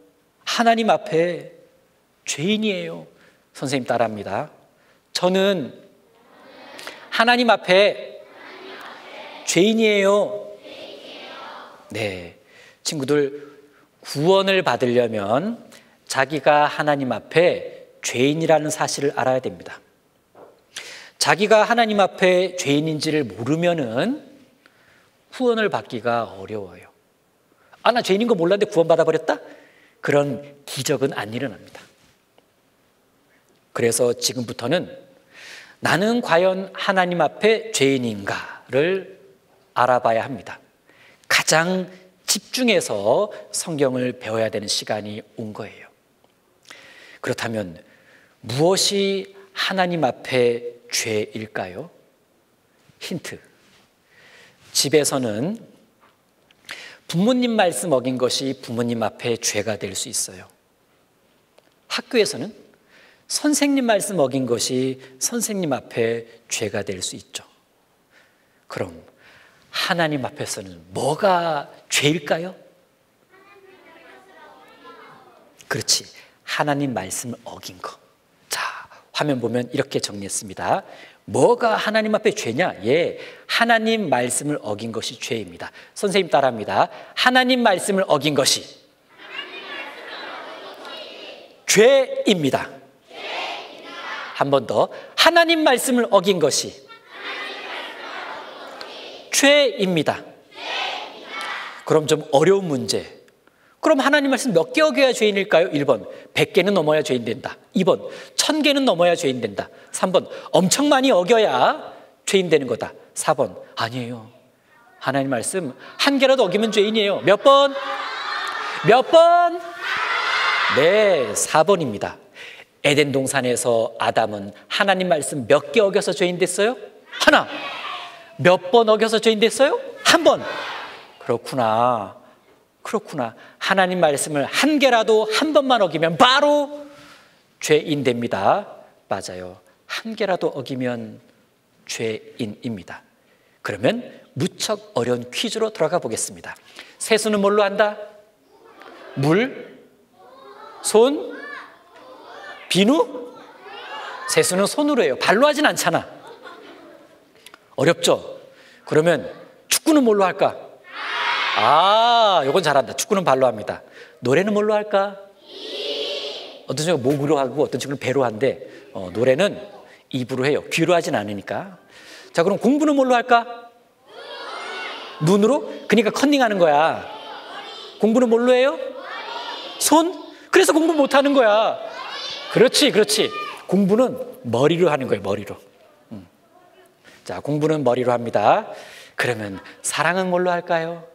S1: 하나님 앞에 죄인이에요. 선생님 따라합니다. 저는 하나님 앞에 죄인이에요. 네, 친구들, 구원을 받으려면 자기가 하나님 앞에 죄인이라는 사실을 알아야 됩니다. 자기가 하나님 앞에 죄인인지를 모르면은 구원을 받기가 어려워요. 나 죄인인 거 몰랐는데 구원받아 버렸다? 그런 기적은 안 일어납니다. 그래서 지금부터는 나는 과연 하나님 앞에 죄인인가를 알아봐야 합니다. 가장 집중해서 성경을 배워야 되는 시간이 온 거예요. 그렇다면 무엇이 하나님 앞에 죄일까요? 힌트. 집에서는 부모님 말씀 어긴 것이 부모님 앞에 죄가 될 수 있어요. 학교에서는 선생님 말씀 어긴 것이 선생님 앞에 죄가 될 수 있죠. 그럼 하나님 앞에서는 뭐가 죄일까요? 그렇지, 하나님 말씀을 어긴 거. 자, 화면 보면 이렇게 정리했습니다. 뭐가 하나님 앞에 죄냐? 하나님 말씀을 어긴 것이 죄입니다. 선생님 따라합니다. 하나님 말씀을 어긴 것이 죄입니다. 한 번 더. 하나님 말씀을 어긴 것이 죄입니다. 그럼 좀 어려운 문제. 그럼 하나님 말씀 몇 개 어겨야 죄인일까요? 1번, 100개는 넘어야 죄인 된다. 2번, 1000개는 넘어야 죄인 된다. 3번, 엄청 많이 어겨야 죄인 되는 거다. 4번, 아니에요. 하나님 말씀 한 개라도 어기면 죄인이에요. 몇 번? 몇 번? 네, 4번입니다. 에덴 동산에서 아담은 하나님 말씀 몇 개 어겨서 죄인 됐어요? 하나. 몇 번 어겨서 죄인 됐어요? 한 번. 그렇구나. 그렇구나. 하나님 말씀을 한 개라도 한 번만 어기면 바로 죄인 됩니다. 맞아요. 한 개라도 어기면 죄인입니다. 그러면 무척 어려운 퀴즈로 들어가 보겠습니다. 세수는 뭘로 한다? 물, 손, 비누? 세수는 손으로 해요. 발로 하진 않잖아. 어렵죠? 그러면 축구는 뭘로 할까? 요건 잘한다. 축구는 발로 합니다. 노래는 뭘로 할까? 어떤 친구는 목으로 하고 어떤 친구는 배로 한대. 노래는 입으로 해요. 귀로 하진 않으니까. 자, 그럼 공부는 뭘로 할까? 눈으로? 그러니까 컨닝하는 거야. 공부는 뭘로 해요? 손? 그래서 공부 못 하는 거야. 그렇지. 공부는 머리로 하는 거예요. 머리로. 자, 공부는 머리로 합니다. 그러면 사랑은 뭘로 할까요?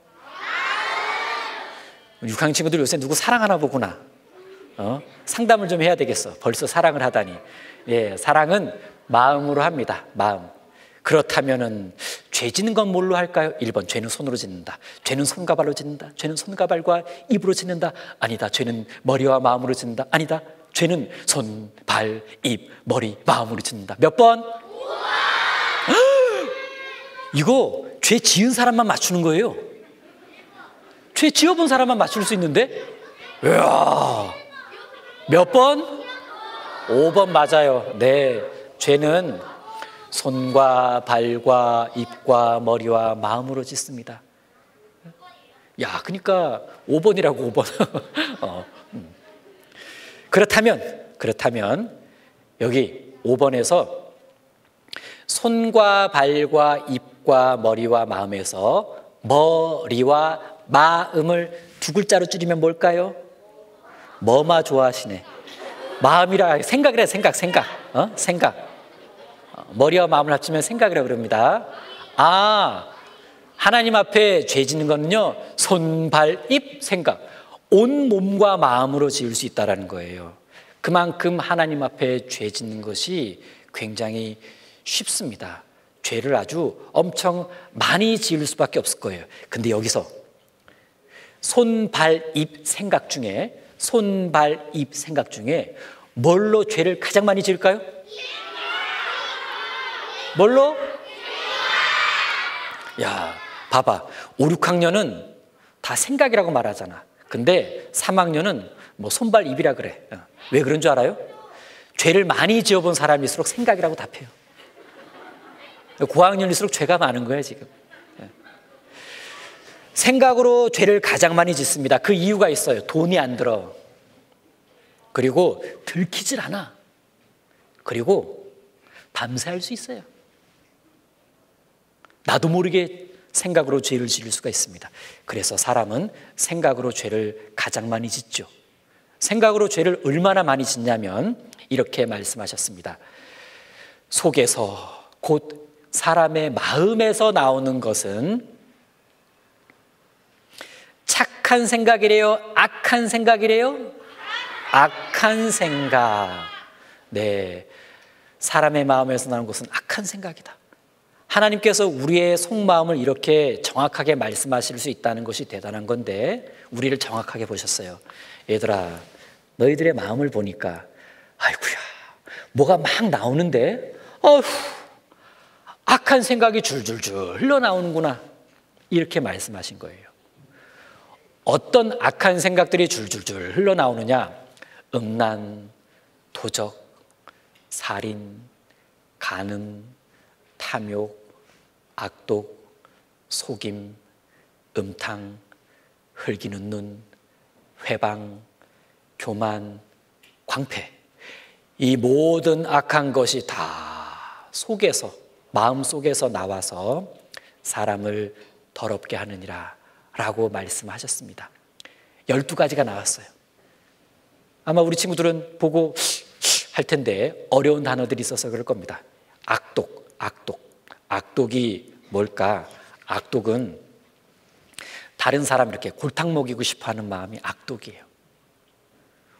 S1: 6학년 친구들 요새 누구 사랑하나 보구나. 상담을 좀 해야 되겠어. 벌써 사랑을 하다니. 예, 사랑은 마음으로 합니다. 마음. 그렇다면은 죄 짓는 건 뭘로 할까요? 1번, 죄는 손으로 짓는다. 죄는 손과 발로 짓는다. 죄는 손과 발과 입으로 짓는다. 아니다. 죄는 머리와 마음으로 짓는다. 아니다. 죄는 손, 발, 입, 머리, 마음으로 짓는다. 몇 번? 이거 죄 지은 사람만 맞추는 거예요. 죄 지어본 사람만 맞출 수 있는데? 이야, 몇 번? 5번 맞아요. 네, 죄는 손과 발과 입과 머리와 마음으로 짓습니다. 야, 그러니까 5번이라고 5번. 그렇다면 여기 5번에서 손과 발과 입과 머리와 마음에서 머리와 마음을 두 글자로 줄이면 뭘까요? 뭐마 좋아하시네. 마음이라 생각이라 생각. 머리와 마음을 합치면 생각이라고 그럽니다. 하나님 앞에 죄 짓는 거는요, 손, 발, 입, 생각, 온 몸과 마음으로 지을 수 있다는 거예요. 그만큼 하나님 앞에 죄 짓는 것이 굉장히 쉽습니다. 죄를 아주 엄청 많이 지을 수밖에 없을 거예요. 근데 여기서 손, 발, 입 생각 중에 뭘로 죄를 가장 많이 지을까요? 뭘로? 야, 봐봐. 5, 6학년은 다 생각이라고 말하잖아. 근데 3학년은 뭐 손발 입이라 그래. 왜 그런 줄 알아요? 죄를 많이 지어본 사람일수록 생각이라고 답해요. 고학년일수록 죄가 많은 거예요, 지금. 생각으로 죄를 가장 많이 짓습니다. 그 이유가 있어요. 돈이 안 들어. 그리고 들키질 않아. 그리고 밤새 할 수 있어요. 나도 모르게 생각으로 죄를 지을 수가 있습니다. 그래서 사람은 생각으로 죄를 가장 많이 짓죠. 생각으로 죄를 얼마나 많이 짓냐면 이렇게 말씀하셨습니다. 속에서 곧 사람의 마음에서 나오는 것은 착한 생각이래요? 악한 생각이래요? 악한 생각. 네, 사람의 마음에서 나오는 것은 악한 생각이다. 하나님께서 우리의 속마음을 이렇게 정확하게 말씀하실 수 있다는 것이 대단한 건데 우리를 정확하게 보셨어요. 얘들아, 너희들의 마음을 보니까 아이고야, 뭐가 막 나오는데 악한 생각이 줄줄줄 흘러나오는구나, 이렇게 말씀하신 거예요. 어떤 악한 생각들이 줄줄줄 흘러나오느냐? 음란, 도적, 살인, 간음, 탐욕, 악독, 속임, 음탕, 흘기는 눈, 회방, 교만, 광패. 이 모든 악한 것이 다 속에서, 마음 속에서 나와서 사람을 더럽게 하느니라 라고 말씀하셨습니다. 12가지가 나왔어요. 아마 우리 친구들은 보고 할 텐데 어려운 단어들이 있어서 그럴 겁니다. 악독이 뭘까? 악독은 다른 사람 이렇게 골탕 먹이고 싶어 하는 마음이 악독이에요.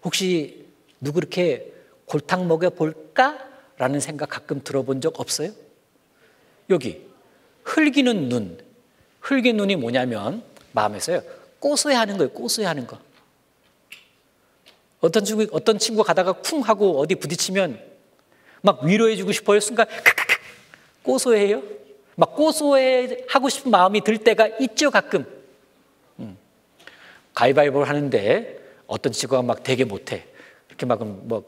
S1: 혹시 누구 이렇게 골탕 먹여볼까? 라는 생각 가끔 들어본 적 없어요? 여기 흘기는 눈. 흘긴 눈이 뭐냐면 마음에서요, 고소해하는 거예요. 고소해하는 거. 어떤 친구가 가다가 쿵 하고 어디 부딪히면 막 위로해주고 싶어요. 순간 크크크 고소해요. 막 고소해하고 싶은 마음이 들 때가 있죠, 가끔. 가위바위보를 하는데 어떤 친구가 막 되게 못해. 이렇게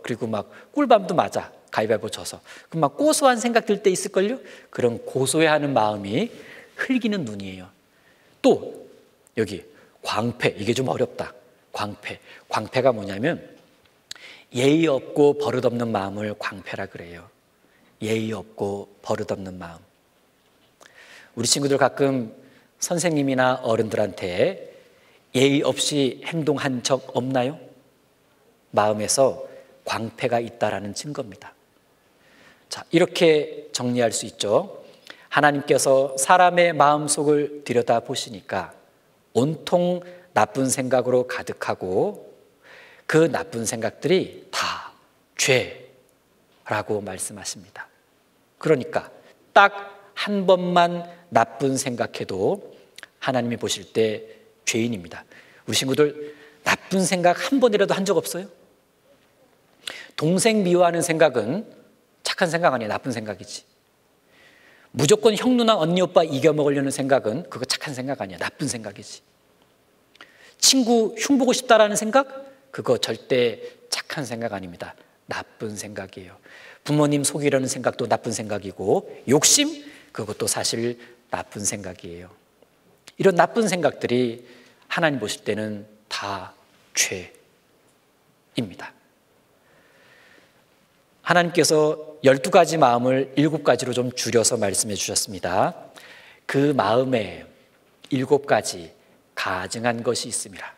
S1: 그리고 막 꿀밤도 맞아. 가위바위보 져서. 그럼 막 고소한 생각 들 때 있을걸요? 그런 고소해하는 마음이 흘기는 눈이에요. 또 여기 광패, 이게 좀 어렵다. 광패가 뭐냐면 예의 없고 버릇없는 마음을 광패라 그래요. 예의 없고 버릇없는 마음. 우리 친구들 가끔 선생님이나 어른들한테 예의 없이 행동한 적 없나요? 마음에서 광패가 있다라는 증거입니다. 자, 이렇게 정리할 수 있죠. 하나님께서 사람의 마음속을 들여다보시니까 온통 나쁜 생각으로 가득하고 그 나쁜 생각들이 다 죄라고 말씀하십니다. 그러니까 딱 한 번만 나쁜 생각해도 하나님이 보실 때 죄인입니다. 우리 친구들 나쁜 생각 한 번이라도 한 적 없어요? 동생 미워하는 생각은 착한 생각 아니에요. 나쁜 생각이지. 무조건 형 누나 언니 오빠 이겨먹으려는 생각은 그거 착한 생각 아니야. 나쁜 생각이지. 친구 흉보고 싶다라는 생각? 그거 절대 착한 생각 아닙니다. 나쁜 생각이에요. 부모님 속이려는 생각도 나쁜 생각이고 욕심? 그것도 사실 나쁜 생각이에요. 이런 나쁜 생각들이 하나님 보실 때는 다 죄입니다. 하나님께서 12가지 마음을 7가지로 좀 줄여서 말씀해 주셨습니다. 그 마음에 7가지 가증한 것이 있습니다.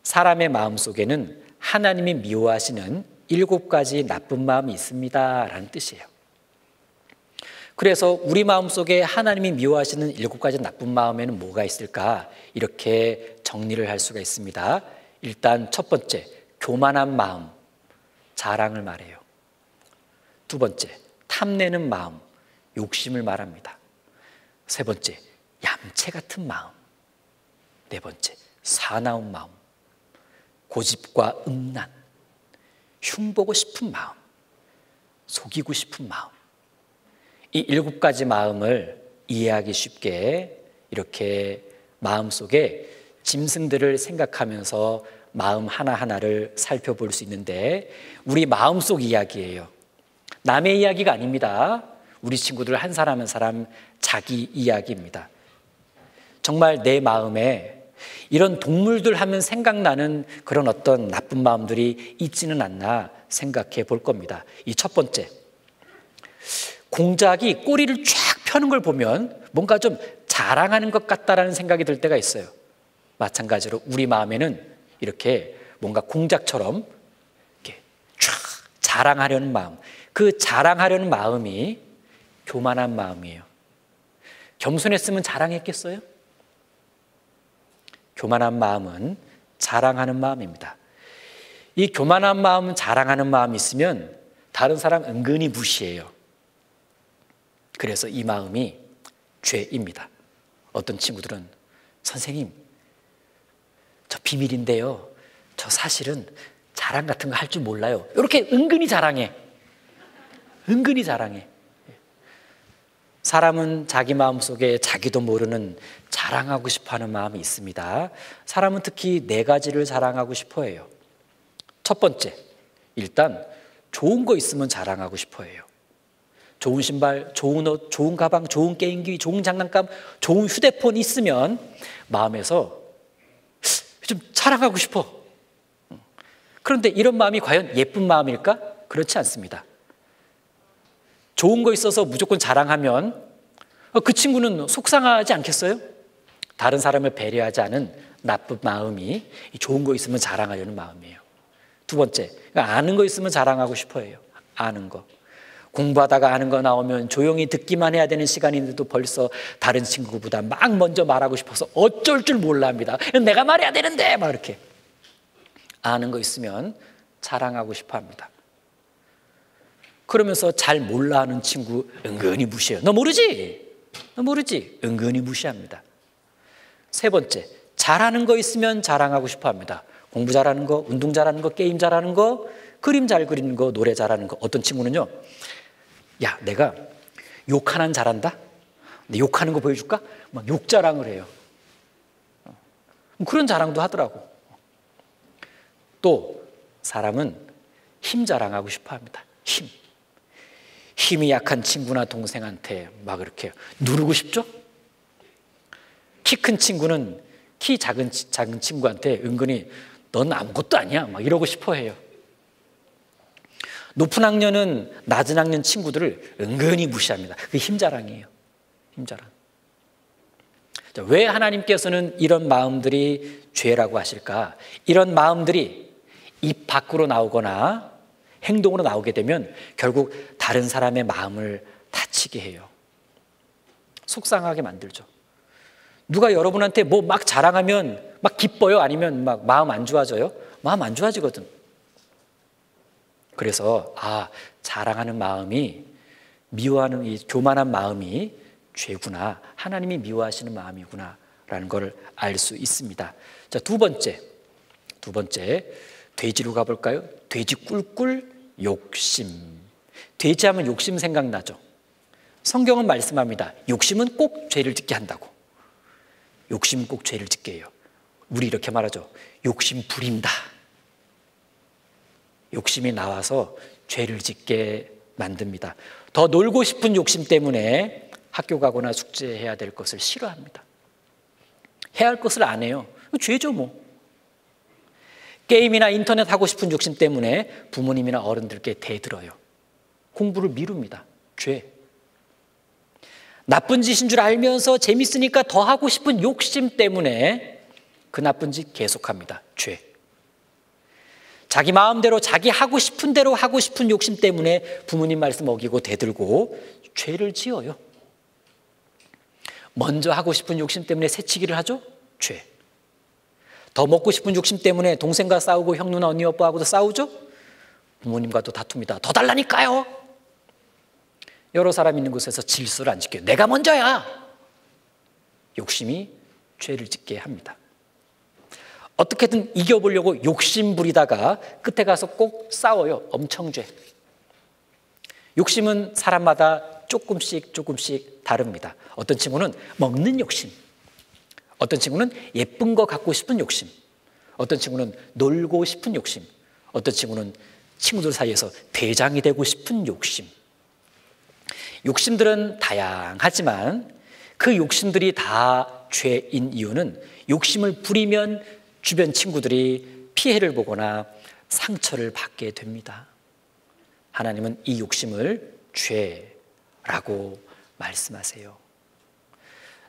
S1: 사람의 마음 속에는 하나님이 미워하시는 7가지 나쁜 마음이 있습니다 라는 뜻이에요. 그래서 우리 마음 속에 하나님이 미워하시는 7가지 나쁜 마음에는 뭐가 있을까? 이렇게 정리를 할 수가 있습니다. 일단 첫 번째, 교만한 마음, 자랑을 말해요. 두 번째, 탐내는 마음, 욕심을 말합니다. 세 번째, 얌체 같은 마음. 네 번째, 사나운 마음, 고집과 음란, 흉보고 싶은 마음, 속이고 싶은 마음. 이 7가지 마음을 이해하기 쉽게 이렇게 마음속에 짐승들을 생각하면서 마음 하나하나를 살펴볼 수 있는데 우리 마음속 이야기예요. 남의 이야기가 아닙니다. 우리 친구들 한 사람 한 사람 자기 이야기입니다. 정말 내 마음에 이런 동물들 하면 생각나는 그런 어떤 나쁜 마음들이 있지는 않나 생각해 볼 겁니다. 이 첫 번째, 공작이 꼬리를 쫙 펴는 걸 보면 뭔가 좀 자랑하는 것 같다라는 생각이 들 때가 있어요. 마찬가지로 우리 마음에는 이렇게 뭔가 공작처럼 이렇게 쫙 자랑하려는 마음, 그 자랑하려는 마음이 교만한 마음이에요. 겸손했으면 자랑했겠어요? 교만한 마음은 자랑하는 마음입니다. 이 교만한 마음은 자랑하는 마음이 있으면 다른 사람 은근히 무시해요. 그래서 이 마음이 죄입니다. 어떤 친구들은 선생님, 저 비밀인데요. 저 사실은 자랑 같은 거 할 줄 몰라요. 이렇게 은근히 자랑해. 은근히 자랑해. 사람은 자기 마음속에 자기도 모르는 자랑하고 싶어하는 마음이 있습니다. 사람은 특히 4가지를 자랑하고 싶어해요. 첫 번째, 일단 좋은 거 있으면 자랑하고 싶어해요. 좋은 신발, 좋은 옷, 좋은 가방, 좋은 게임기, 좋은 장난감, 좋은 휴대폰 있으면 마음에서 좀 자랑하고 싶어. 그런데 이런 마음이 과연 예쁜 마음일까? 그렇지 않습니다. 좋은 거 있어서 무조건 자랑하면 그 친구는 속상하지 않겠어요? 다른 사람을 배려하지 않은 나쁜 마음이 좋은 거 있으면 자랑하려는 마음이에요. 두 번째, 아는 거 있으면 자랑하고 싶어해요. 아는 거. 공부하다가 아는 거 나오면 조용히 듣기만 해야 되는 시간인데도 벌써 다른 친구보다 막 먼저 말하고 싶어서 어쩔 줄 몰라 합니다. 내가 말해야 되는데 막 이렇게. 아는 거 있으면 자랑하고 싶어 합니다. 그러면서 잘 몰라 하는 친구 은근히 무시해요. 너 모르지? 너 모르지? 은근히 무시합니다. 세 번째, 잘하는 거 있으면 자랑하고 싶어 합니다. 공부 잘하는 거, 운동 잘하는 거, 게임 잘하는 거, 그림 잘 그리는 거, 노래 잘하는 거. 어떤 친구는요, 야, 내가 욕 하나는 잘한다? 근데 욕하는 거 보여줄까? 막 욕 자랑을 해요. 그런 자랑도 하더라고. 또 사람은 힘 자랑하고 싶어 합니다. 힘이 약한 친구나 동생한테 막 이렇게 누르고 싶죠? 키 큰 친구는 키 작은 친구한테 은근히 넌 아무것도 아니야 막 이러고 싶어 해요. 높은 학년은 낮은 학년 친구들을 은근히 무시합니다. 그게 힘 자랑이에요. 힘 자랑. 자, 왜 하나님께서는 이런 마음들이 죄라고 하실까? 이런 마음들이 입 밖으로 나오거나 행동으로 나오게 되면 결국 다른 사람의 마음을 다치게 해요. 속상하게 만들죠. 누가 여러분한테 뭐 막 자랑하면 막 기뻐요? 아니면 막 마음 안 좋아져요? 마음 안 좋아지거든. 그래서 자랑하는 마음이, 미워하는 이 교만한 마음이 죄구나, 하나님이 미워하시는 마음이구나 라는 걸 알 수 있습니다. 자, 두 번째 돼지로 가볼까요? 돼지 꿀꿀 욕심. 돼지하면 욕심 생각나죠. 성경은 말씀합니다. 욕심은 꼭 죄를 짓게 한다고. 욕심은 꼭 죄를 짓게 해요. 우리 이렇게 말하죠. 욕심 부린다. 욕심이 나와서 죄를 짓게 만듭니다. 더 놀고 싶은 욕심 때문에 학교 가거나 숙제해야 될 것을 싫어합니다. 해야 할 것을 안 해요. 죄죠 뭐. 게임이나 인터넷 하고 싶은 욕심 때문에 부모님이나 어른들께 대들어요. 공부를 미룹니다. 죄. 나쁜 짓인 줄 알면서 재밌으니까 더 하고 싶은 욕심 때문에 그 나쁜 짓 계속합니다. 죄. 자기 마음대로 자기 하고 싶은 대로 하고 싶은 욕심 때문에 부모님 말씀 어기고 대들고 죄를 지어요. 먼저 하고 싶은 욕심 때문에 새치기를 하죠? 죄. 더 먹고 싶은 욕심 때문에 동생과 싸우고 형, 누나, 언니, 오빠하고도 싸우죠? 부모님과도 다툽니다. 더 달라니까요. 여러 사람 있는 곳에서 질서를 안 지켜요. 내가 먼저야. 욕심이 죄를 짓게 합니다. 어떻게든 이겨보려고 욕심 부리다가 끝에 가서 꼭 싸워요. 엄청 죄. 욕심은 사람마다 조금씩 다릅니다. 어떤 친구는 먹는 욕심, 어떤 친구는 예쁜 거 갖고 싶은 욕심, 어떤 친구는 놀고 싶은 욕심, 어떤 친구는 친구들 사이에서 대장이 되고 싶은 욕심. 욕심들은 다양하지만 그 욕심들이 다 죄인 이유는 욕심을 부리면 주변 친구들이 피해를 보거나 상처를 받게 됩니다. 하나님은 이 욕심을 죄라고 말씀하세요.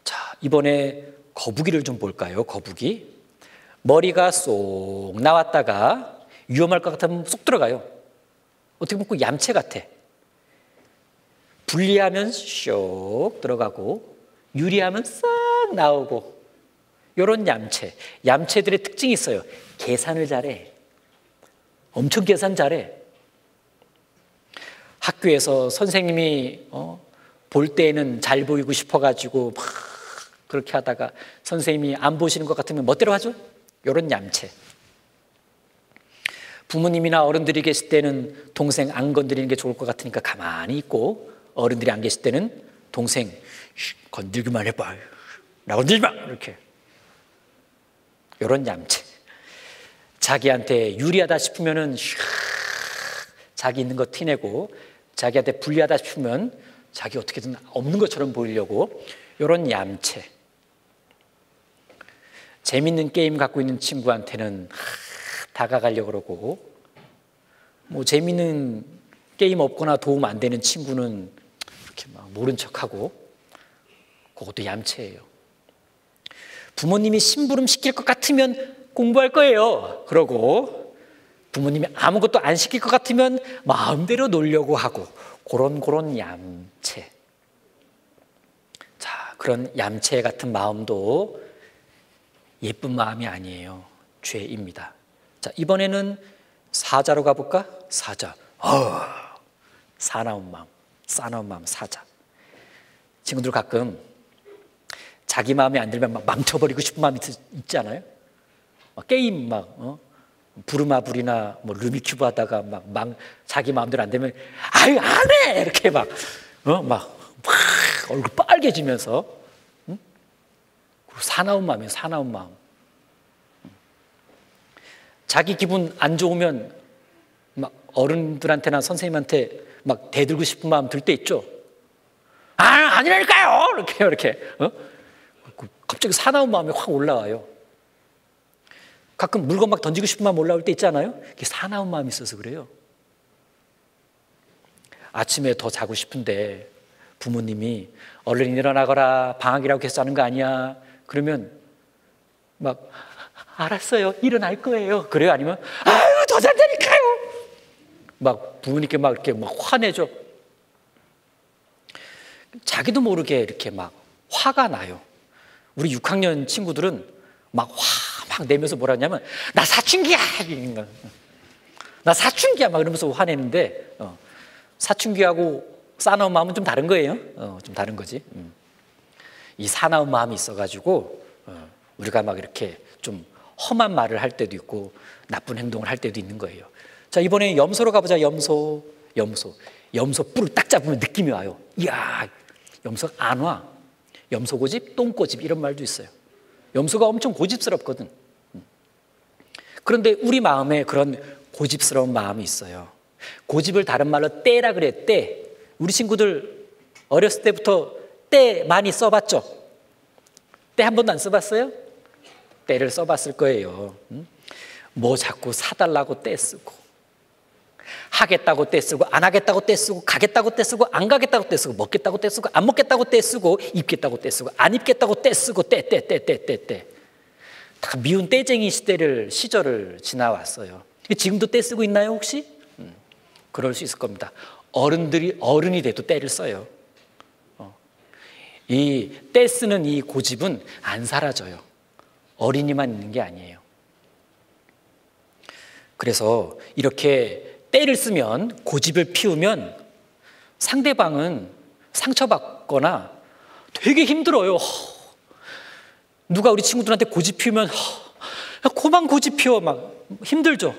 S1: 자, 이번에 거북이를 좀 볼까요? 거북이. 머리가 쏙 나왔다가 위험할 것 같으면 쏙 들어가요. 어떻게 보면 그 얌체 같아. 분리하면 쏙 들어가고 유리하면 싹 나오고, 이런 얌체. 얌체들의 특징이 있어요. 계산을 잘해. 엄청 계산 잘해. 학교에서 선생님이 볼 때에는 잘 보이고 싶어가지고 막 그렇게 하다가 선생님이 안 보시는 것 같으면 멋대로 하죠? 이런 얌체. 부모님이나 어른들이 계실 때는 동생 안 건드리는 게 좋을 것 같으니까 가만히 있고, 어른들이 안 계실 때는 동생 건들기만 해봐, 나 건들지 마, 이렇게. 이런 얌체. 자기한테 유리하다 싶으면은 자기 있는 거 티내고, 자기한테 불리하다 싶으면 자기 어떻게든 없는 것처럼 보이려고, 이런 얌체. 재밌는 게임 갖고 있는 친구한테는 다가가려고 그러고, 뭐 재밌는 게임 없거나 도움 안 되는 친구는 이렇게 막 모른 척하고, 그것도 얌체예요. 부모님이 심부름 시킬 것 같으면 공부할 거예요. 그러고 부모님이 아무것도 안 시킬 것 같으면 마음대로 놀려고 하고, 그런 얌체. 자, 그런 얌체 같은 마음도 예쁜 마음이 아니에요. 죄입니다. 자, 이번에는 사자로 가볼까? 사자. 사나운 마음, 사자. 친구들 가끔 자기 마음에 안 들면 막 망쳐버리고 싶은 마음이 있지 않아요? 막 게임 부르마블이나 뭐 루미큐브 하다가 자기 마음대로 안 되면 아유 안 해! 이렇게 막 얼굴 빨개지면서 사나운 마음이에요. 사나운 마음. 자기 기분 안 좋으면 막 어른들한테나 선생님한테 막 대들고 싶은 마음 들 때 있죠. 아니라니까요. 이렇게 갑자기 사나운 마음이 확 올라와요. 가끔 물건 막 던지고 싶은 마음 올라올 때 있잖아요. 그게 사나운 마음이 있어서 그래요. 아침에 더 자고 싶은데 부모님이 얼른 일어나거라, 방학이라고 해서 자는 거 아니야. 그러면 막 알았어요, 일어날 거예요. 그래요? 아니면 아유 더 잔다니까요. 막 부모님께 막 이렇게 막 화내죠. 자기도 모르게 이렇게 막 화가 나요. 우리 6학년 친구들은 막 내면서 뭐라 하냐면 나 사춘기야, 나 사춘기야 막 이러면서 화내는데 사춘기하고 사나운 마음은 좀 다른 거예요. 좀 다른 거지. 이 사나운 마음이 있어가지고 우리가 막 이렇게 좀 험한 말을 할 때도 있고 나쁜 행동을 할 때도 있는 거예요. 자, 이번에 염소로 가보자. 염소 뿔을 딱 잡으면 느낌이 와요. 이야, 염소가 안 와. 염소 고집, 똥 고집 이런 말도 있어요. 염소가 엄청 고집스럽거든. 그런데 우리 마음에 그런 고집스러운 마음이 있어요. 고집을 다른 말로 떼라 그래, 떼. 우리 친구들 어렸을 때부터 떼 많이 써봤죠? 떼 한 번도 안 써봤어요? 떼를 써봤을 거예요. 뭐 자꾸 사달라고 떼 쓰고, 하겠다고 떼 쓰고, 안 하겠다고 떼 쓰고, 가겠다고 떼 쓰고, 안 가겠다고 떼 쓰고, 먹겠다고 떼 쓰고, 안 먹겠다고 떼 쓰고, 입겠다고 떼 쓰고, 안 입겠다고 떼 쓰고, 떼. 다 미운 떼쟁이 시절을 지나왔어요. 지금도 떼 쓰고 있나요, 혹시? 그럴 수 있을 겁니다. 어른이 돼도 떼를 써요. 이 떼 쓰는 이 고집은 안 사라져요. 어린이만 있는 게 아니에요. 그래서 이렇게 떼를 쓰면, 고집을 피우면 상대방은 상처받거나 되게 힘들어요. 누가 우리 친구들한테 고집 피우면 그만 고집 피워 막 힘들죠.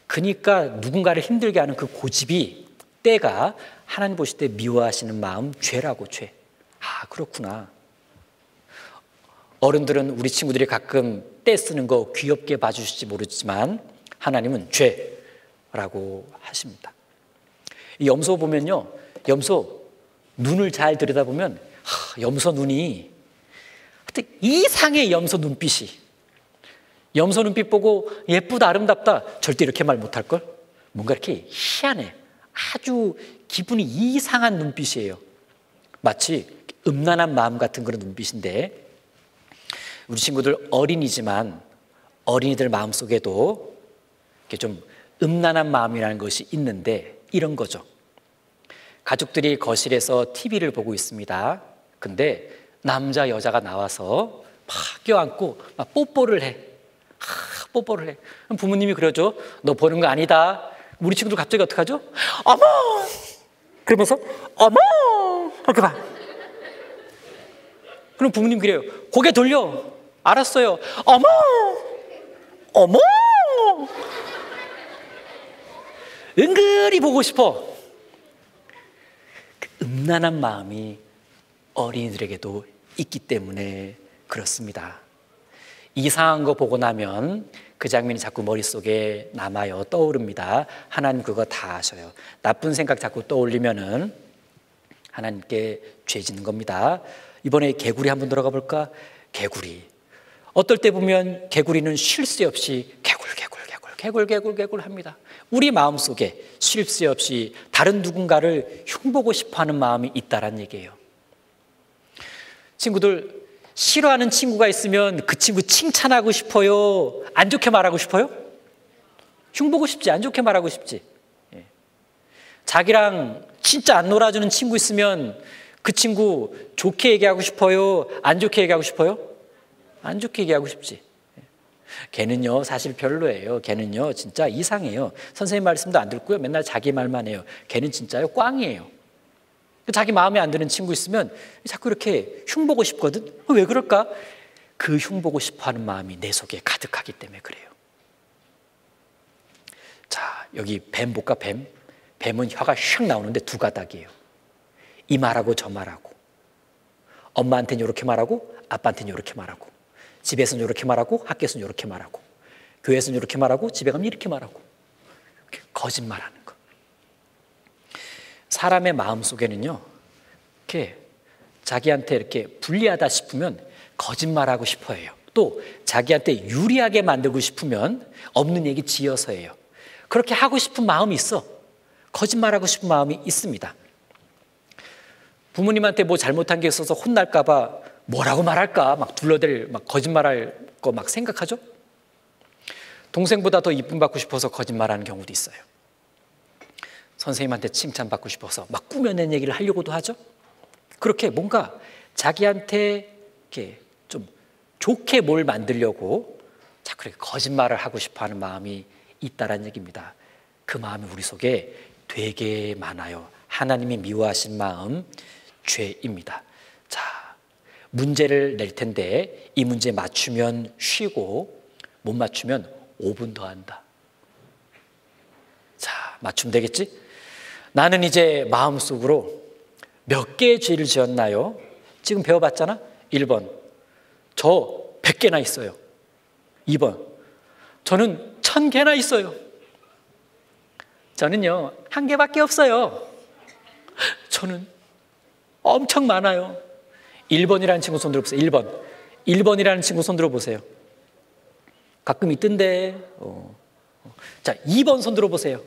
S1: 그러니까 누군가를 힘들게 하는 그 고집이, 때가 하나님 보실 때 미워하시는 마음, 죄라고, 죄. 아, 그렇구나. 어른들은 우리 친구들이 가끔 때 쓰는 거 귀엽게 봐주실지 모르지만 하나님은 죄라고 하십니다. 이 염소 보면요, 염소 눈을 잘 들여다보면 염소 눈이 하여튼 이상해. 염소 눈빛이, 염소 눈빛 보고 예쁘다, 아름답다 절대 이렇게 말 못할걸. 뭔가 이렇게 희한해. 아주 기분이 이상한 눈빛이에요. 마치 음란한 마음 같은 그런 눈빛인데, 우리 친구들 어린이지만 어린이들 마음속에도 이렇게 좀 음란한 마음이라는 것이 있는데, 이런 거죠. 가족들이 거실에서 TV를 보고 있습니다. 근데 남자 여자가 나와서 막 껴안고 막 뽀뽀를 해. 뽀뽀를 해. 그럼 부모님이 그러죠. 너 보는 거 아니다. 우리 친구들 갑자기 어떡하죠? 어머! 그러면서 어머! 이렇게 봐. 그럼 부모님 그래요. 고개 돌려. 알았어요. 어머! 어머! 은근히 보고 싶어. 그 음란한 마음이 어린이들에게도 있기 때문에 그렇습니다. 이상한 거 보고 나면 그 장면이 자꾸 머릿속에 남아요. 떠오릅니다. 하나님 그거 다 아셔요. 나쁜 생각 자꾸 떠올리면은 하나님께 죄 짓는 겁니다. 이번에 개구리 한번 들어가 볼까? 개구리. 어떨 때 보면 개구리는 쉴 새 없이 개굴 합니다. 우리 마음속에 쉴 새 없이 다른 누군가를 흉보고 싶어하는 마음이 있다란 얘기예요. 친구들, 싫어하는 친구가 있으면 그 친구 칭찬하고 싶어요? 안 좋게 말하고 싶어요? 흉보고 싶지, 안 좋게 말하고 싶지. 자기랑 진짜 안 놀아주는 친구 있으면 그 친구 좋게 얘기하고 싶어요? 안 좋게 얘기하고 싶어요? 안 좋게 얘기하고 싶지. 걔는요 사실 별로예요. 걔는요 진짜 이상해요. 선생님 말씀도 안 듣고요, 맨날 자기 말만 해요. 걔는 진짜요 꽝이에요. 자기 마음에 안 드는 친구 있으면 자꾸 이렇게 흉보고 싶거든. 왜 그럴까? 그 흉보고 싶어하는 마음이 내 속에 가득하기 때문에 그래요. 자, 여기 뱀 볼까? 뱀은 혀가 휙 나오는데 두 가닥이에요. 이 말하고 저 말하고, 엄마한테는 이렇게 말하고 아빠한테는 이렇게 말하고, 집에서는 이렇게 말하고 학교에서는 이렇게 말하고, 교회에서는 이렇게 말하고 집에 가면 이렇게 말하고, 이렇게 거짓말하는 거. 사람의 마음 속에는요, 이렇게 자기한테 이렇게 불리하다 싶으면 거짓말하고 싶어 해요. 또 자기한테 유리하게 만들고 싶으면 없는 얘기 지어서 해요. 그렇게 하고 싶은 마음이 있어. 거짓말하고 싶은 마음이 있습니다. 부모님한테 뭐 잘못한 게 있어서 혼날까 봐 뭐라고 말할까 막 둘러댈 막 거짓말할 거 막 생각하죠. 동생보다 더 이쁨 받고 싶어서 거짓말하는 경우도 있어요. 선생님한테 칭찬받고 싶어서 막 꾸며낸 얘기를 하려고도 하죠. 그렇게 뭔가 자기한테 이렇게 좀 좋게 뭘 만들려고 자꾸 이렇게 거짓말을 하고 싶어하는 마음이 있다라는 얘기입니다. 그 마음이 우리 속에 되게 많아요. 하나님이 미워하신 마음, 죄입니다. 자, 문제를 낼 텐데 이 문제 맞추면 쉬고 못 맞추면 5분 더 한다. 자, 맞추면 되겠지? 나는 이제 마음속으로 몇 개의 죄를 지었나요? 지금 배워봤잖아? 1번, 저 100개나 있어요. 2번, 저는 1000개나 있어요. 저는요, 1개밖에 없어요. 저는 엄청 많아요. 1번이라는 친구 손 들어보세요. 1번이라는 친구 손 들어보세요. 가끔 있던데. 자, 2번 손 들어보세요.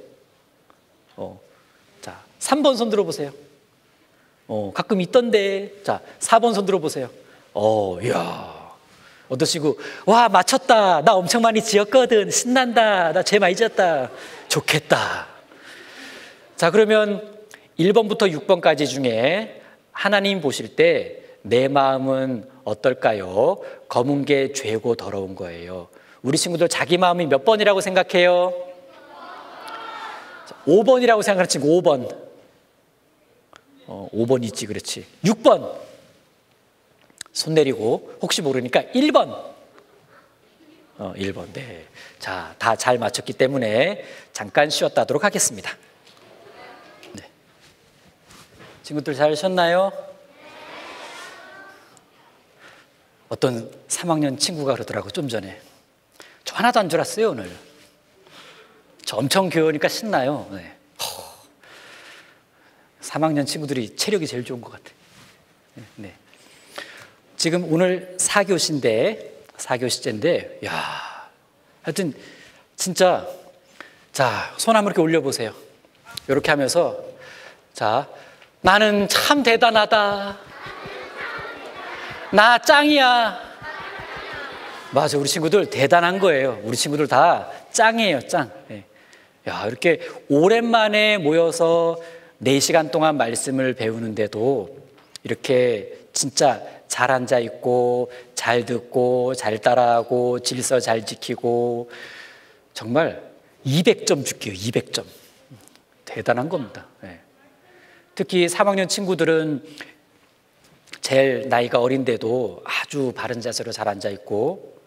S1: 자, 3번 손 들어보세요. 가끔 있던데. 자, 4번 손 들어보세요. 이야. 어떠시고, 와, 맞췄다. 나 엄청 많이 지었거든. 신난다. 나 죄 많이 지었다. 좋겠다. 자, 그러면 1번부터 6번까지 중에 하나님 보실 때 내 마음은 어떨까요? 검은 게 죄고 더러운 거예요. 우리 친구들 자기 마음이 몇 번이라고 생각해요? 5번이라고 생각하는 친구 5번. 5번 있지, 그렇지. 6번. 손 내리고 혹시 모르니까 1번. 1번. 네. 자, 다 잘 맞췄기 때문에 잠깐 쉬었다 하도록 하겠습니다. 네. 친구들 잘 쉬었나요? 어떤 3학년 친구가 그러더라고, 좀 전에. 저 하나도 안 줄었어요, 오늘. 저 엄청 귀여우니까 신나요. 네. 3학년 친구들이 체력이 제일 좋은 것 같아요. 네. 지금 오늘 4교시인데, 야, 하여튼, 진짜, 자, 손 한번 이렇게 올려보세요. 이렇게 하면서, 자, 나는 참 대단하다. 나 짱이야. 맞아, 우리 친구들 대단한 거예요. 우리 친구들 다 짱이에요, 짱. 네. 야, 이렇게 오랜만에 모여서 4시간 동안 말씀을 배우는데도 이렇게 진짜 잘 앉아 있고 잘 듣고 잘 따라하고 질서 잘 지키고 정말 200점 줄게요. 200점. 대단한 겁니다. 네. 특히 3학년 친구들은 제일 나이가 어린데도 아주 바른 자세로 잘 앉아 있고,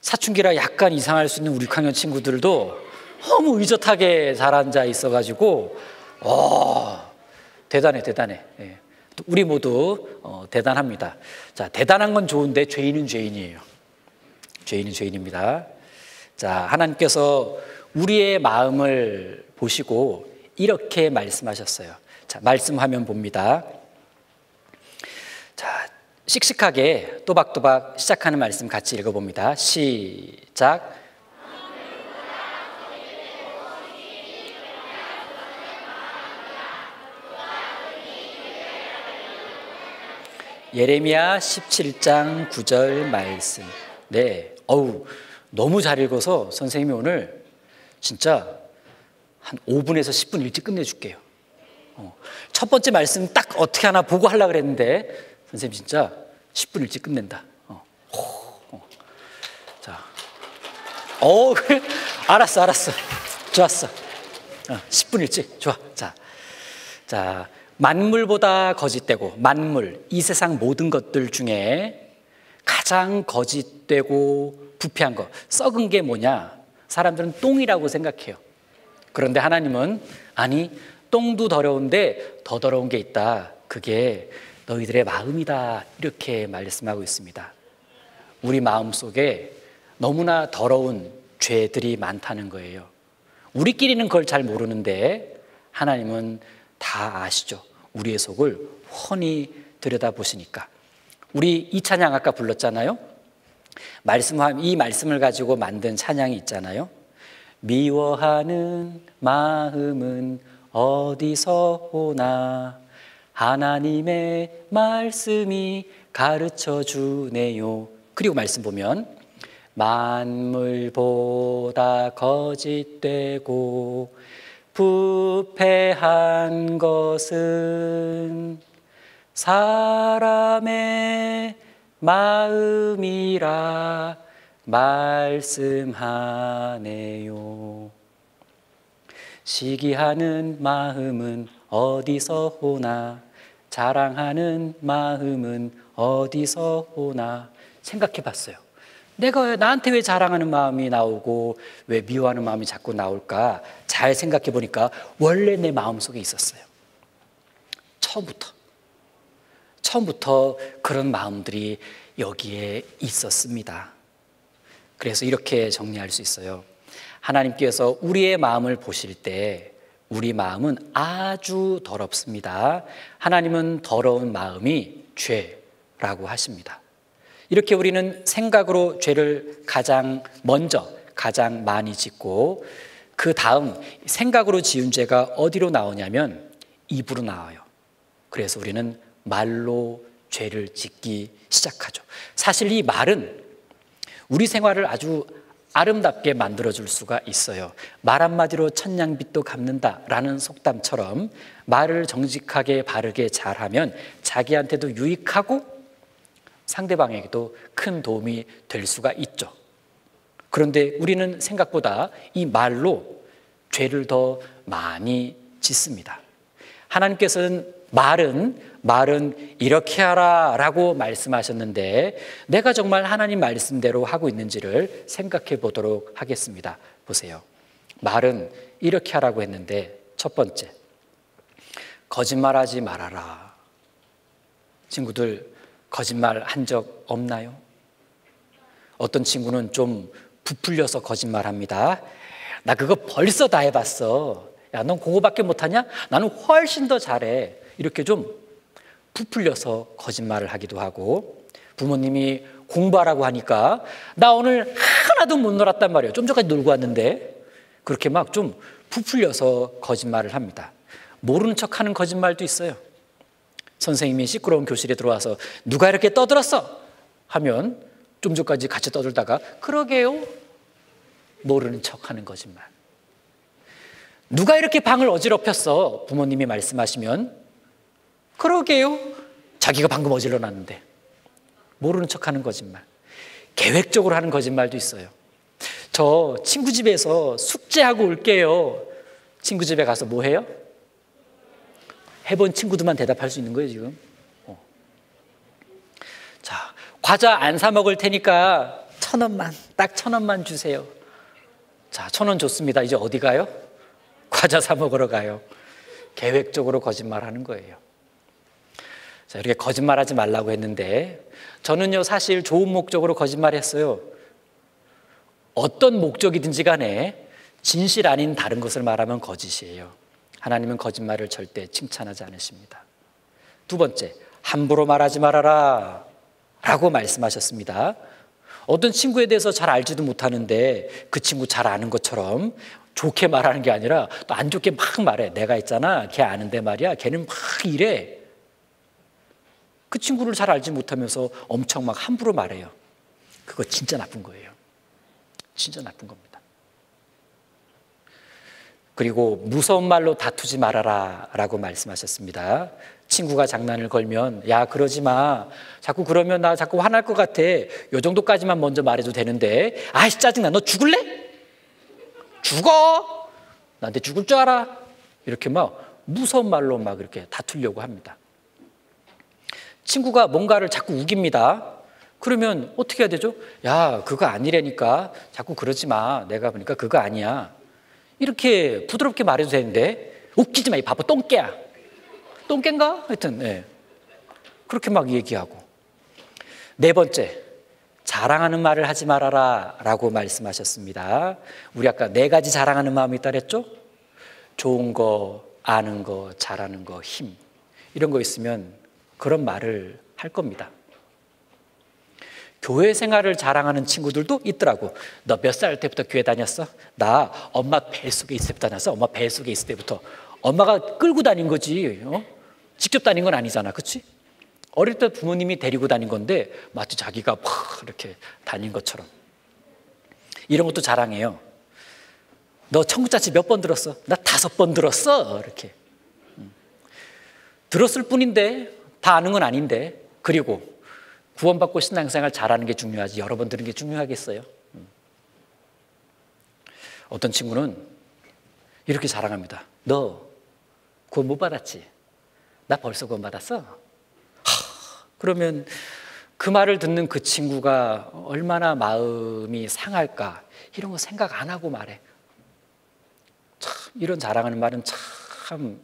S1: 사춘기라 약간 이상할 수 있는 우리 6학년 친구들도 너무 의젓하게 잘 앉아 있어가지고 대단해. 예. 우리 모두 대단합니다. 자, 대단한 건 좋은데 죄인은 죄인이에요. 죄인은 죄인입니다. 자, 하나님께서 우리의 마음을 보시고 이렇게 말씀하셨어요. 자, 말씀 화면 봅니다. 자, 씩씩하게 또박또박 시작하는 말씀 같이 읽어봅니다. 시작. 예레미야 17장 9절 말씀. 네, 너무 잘 읽어서 선생님이 오늘 진짜 한 5분에서 10분 일찍 끝내줄게요. 첫 번째 말씀 딱 어떻게 하나 보고 하려고 그랬는데 선생님 진짜 10분 일찍 끝낸다. 자, 그래. 알았어. 좋았어. 10분 일찍. 좋아. 자, 만물보다 거짓되고, 만물, 이 세상 모든 것들 중에 가장 거짓되고 부패한 거, 썩은 게 뭐냐? 사람들은 똥이라고 생각해요. 그런데 하나님은 아니, 똥도 더러운데 더 더러운 게 있다. 그게 너희들의 마음이다. 이렇게 말씀하고 있습니다. 우리 마음 속에 너무나 더러운 죄들이 많다는 거예요. 우리끼리는 그걸 잘 모르는데 하나님은 다 아시죠. 우리의 속을 훤히 들여다보시니까. 우리 이 찬양 아까 불렀잖아요. 이 말씀을 가지고 만든 찬양이 있잖아요. 미워하는 마음은 어디서 오나 하나님의 말씀이 가르쳐 주네요. 그리고 말씀 보면 만물보다 거짓되고 부패한 것은 사람의 마음이라 말씀하네요. 시기하는 마음은 어디서 오나 자랑하는 마음은 어디서 오나. 생각해 봤어요. 나한테 왜 자랑하는 마음이 나오고 왜 미워하는 마음이 자꾸 나올까? 잘 생각해 보니까 원래 내 마음속에 있었어요. 처음부터 그런 마음들이 여기에 있었습니다. 그래서 이렇게 정리할 수 있어요. 하나님께서 우리의 마음을 보실 때 우리 마음은 아주 더럽습니다. 하나님은 더러운 마음이 죄라고 하십니다. 이렇게 우리는 생각으로 죄를 가장 많이 짓고 그 다음 생각으로 지은 죄가 어디로 나오냐면 입으로 나와요. 그래서 우리는 말로 죄를 짓기 시작하죠. 사실 이 말은 우리 생활을 아주 아름답게 만들어줄 수가 있어요. 말 한마디로 천냥빚도 갚는다라는 속담처럼 말을 정직하게 바르게 잘하면 자기한테도 유익하고 상대방에게도 큰 도움이 될 수가 있죠. 그런데 우리는 생각보다 이 말로 죄를 더 많이 짓습니다. 하나님께서는 말은 이렇게 하라 라고 말씀하셨는데 내가 정말 하나님 말씀대로 하고 있는지를 생각해 보도록 하겠습니다. 보세요. 말은 이렇게 하라고 했는데 첫 번째, 거짓말하지 말아라. 친구들, 거짓말 한 적 없나요? 어떤 친구는 좀 부풀려서 거짓말합니다. 나 그거 벌써 다 해봤어. 야, 넌 그거밖에 못하냐? 나는 훨씬 더 잘해. 이렇게 좀 부풀려서 거짓말을 하기도 하고, 부모님이 공부하라고 하니까 나 오늘 하나도 못 놀았단 말이에요. 좀 전까지 놀고 왔는데. 그렇게 막 좀 부풀려서 거짓말을 합니다. 모르는 척하는 거짓말도 있어요. 선생님이 시끄러운 교실에 들어와서 누가 이렇게 떠들었어? 하면 좀 전까지 같이 떠들다가 그러게요? 모르는 척하는 거짓말. 누가 이렇게 방을 어지럽혔어? 부모님이 말씀하시면 그러게요? 자기가 방금 어질러 놨는데. 모르는 척하는 거짓말. 계획적으로 하는 거짓말도 있어요. 저 친구 집에서 숙제하고 올게요. 친구 집에 가서 뭐 해요? 해본 친구들만 대답할 수 있는 거예요 지금. 자, 과자 안 사 먹을 테니까 1,000원만, 딱 1,000원만 주세요. 자, 1,000원 줬습니다. 이제 어디 가요? 과자 사 먹으러 가요. 계획적으로 거짓말하는 거예요. 자, 이렇게 거짓말하지 말라고 했는데 저는요 사실 좋은 목적으로 거짓말했어요. 어떤 목적이든지 간에 진실 아닌 다른 것을 말하면 거짓이에요. 하나님은 거짓말을 절대 칭찬하지 않으십니다. 두 번째, 함부로 말하지 말아라 라고 말씀하셨습니다. 어떤 친구에 대해서 잘 알지도 못하는데 그 친구 잘 아는 것처럼 좋게 말하는 게 아니라 또 안 좋게 막 말해. 내가 있잖아, 걔 아는데 말이야, 걔는 막 이래. 그 친구를 잘 알지 못하면서 엄청 막 함부로 말해요. 그거 진짜 나쁜 거예요. 진짜 나쁜 겁니다. 그리고 무서운 말로 다투지 말아라 라고 말씀하셨습니다. 친구가 장난을 걸면 야 그러지 마, 자꾸 그러면 나 자꾸 화날 것 같아, 요 정도까지만 먼저 말해도 되는데 아이씨 짜증나, 너 죽을래? 죽어? 나한테 죽을 줄 알아? 이렇게 막 무서운 말로 막 이렇게 다투려고 합니다. 친구가 뭔가를 자꾸 우깁니다. 그러면 어떻게 해야 되죠? 야, 그거 아니라니까. 자꾸 그러지 마. 내가 보니까 그거 아니야. 이렇게 부드럽게 말해도 되는데, 웃기지 마, 이 바보 똥개야. 똥개인가? 하여튼, 네. 그렇게 막 얘기하고. 네 번째, 자랑하는 말을 하지 말아라 라고 말씀하셨습니다. 우리 아까 네 가지 자랑하는 마음이 있다 그랬죠? 좋은 거, 아는 거, 잘하는 거, 힘. 이런 거 있으면 그런 말을 할 겁니다. 교회 생활을 자랑하는 친구들도 있더라고. 너 몇 살 때부터 교회 다녔어? 나 엄마 뱃속에 있을 때부터 다녔어. 엄마 뱃속에 있을 때부터. 엄마가 끌고 다닌 거지. 직접 다닌 건 아니잖아. 그렇지? 어릴 때 부모님이 데리고 다닌 건데 마치 자기가 막 이렇게 다닌 것처럼. 이런 것도 자랑해요. 너 청구자치 몇 번 들었어? 나 5번 들었어. 이렇게. 들었을 뿐인데 다 아는 건 아닌데. 그리고 구원받고 신앙생활 잘하는 게 중요하지 여러 번 들은 게 중요하겠어요? 어떤 친구는 이렇게 자랑합니다. 너 구원 못 받았지? 나 벌써 구원 받았어? 그러면 그 말을 듣는 그 친구가 얼마나 마음이 상할까 이런 거 생각 안 하고 말해. 참 이런 자랑하는 말은 참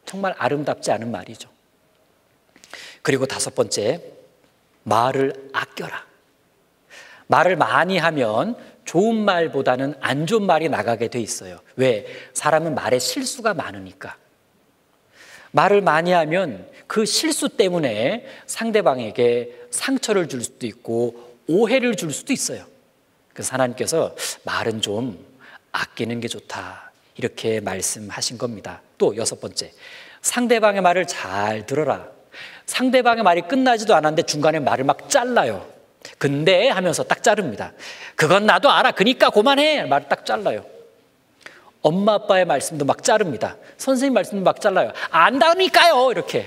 S1: 정말 아름답지 않은 말이죠. 그리고 5번째, 말을 아껴라. 말을 많이 하면 좋은 말보다는 안 좋은 말이 나가게 돼 있어요. 왜? 사람은 말에 실수가 많으니까. 말을 많이 하면 그 실수 때문에 상대방에게 상처를 줄 수도 있고 오해를 줄 수도 있어요. 그래서 하나님께서 말은 좀 아끼는 게 좋다 이렇게 말씀하신 겁니다. 또 6번째, 상대방의 말을 잘 들어라. 상대방의 말이 끝나지도 않았는데 중간에 말을 막 잘라요. 근데 하면서 딱 자릅니다. 그건 나도 알아. 그러니까 그만해. 말을 딱 잘라요. 엄마 아빠의 말씀도 막 자릅니다. 선생님 말씀도 막 잘라요. 안다니까요. 이렇게.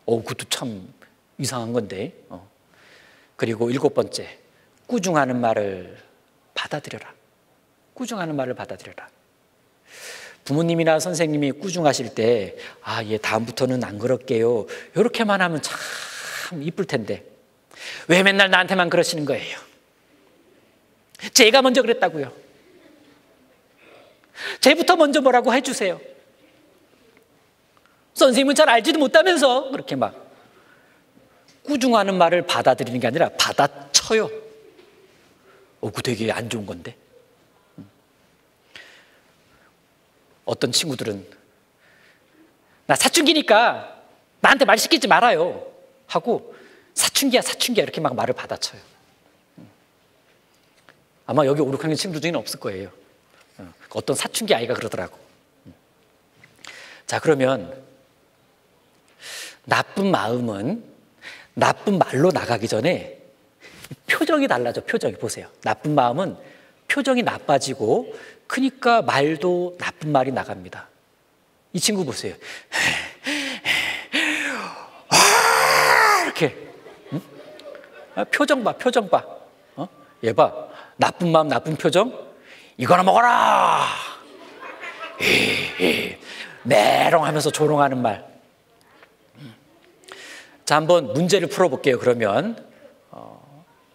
S1: 그것도 참 이상한 건데. 그리고 7번째, 꾸중하는 말을 받아들여라. 꾸중하는 말을 받아들여라. 부모님이나 선생님이 꾸중하실 때 얘 다음부터는 안 그럴게요 이렇게만 하면 참 이쁠 텐데 왜 맨날 나한테만 그러시는 거예요? 제가 먼저 그랬다고요. 제부터 먼저 뭐라고 해주세요. 선생님은 잘 알지도 못하면서 그렇게 막 꾸중하는 말을 받아들이는 게 아니라 받아쳐요. 그거 되게 안 좋은 건데. 어떤 친구들은 나 사춘기니까 나한테 말 시키지 말아요 하고 사춘기야 이렇게 막 말을 받아쳐요. 아마 여기 5, 6학년 친구들 중에는 없을 거예요. 어떤 사춘기 아이가 그러더라고. 자, 그러면 나쁜 마음은 나쁜 말로 나가기 전에 표정이 달라져. 표정이 보세요. 나쁜 마음은 표정이 나빠지고 그러니까 말도 나쁜 말이 나갑니다. 이 친구 보세요. 이렇게 표정 봐. 얘 봐. 나쁜 마음 나쁜 표정. 이거나 먹어라. 메롱하면서 조롱하는 말. 자, 한번 문제를 풀어볼게요. 그러면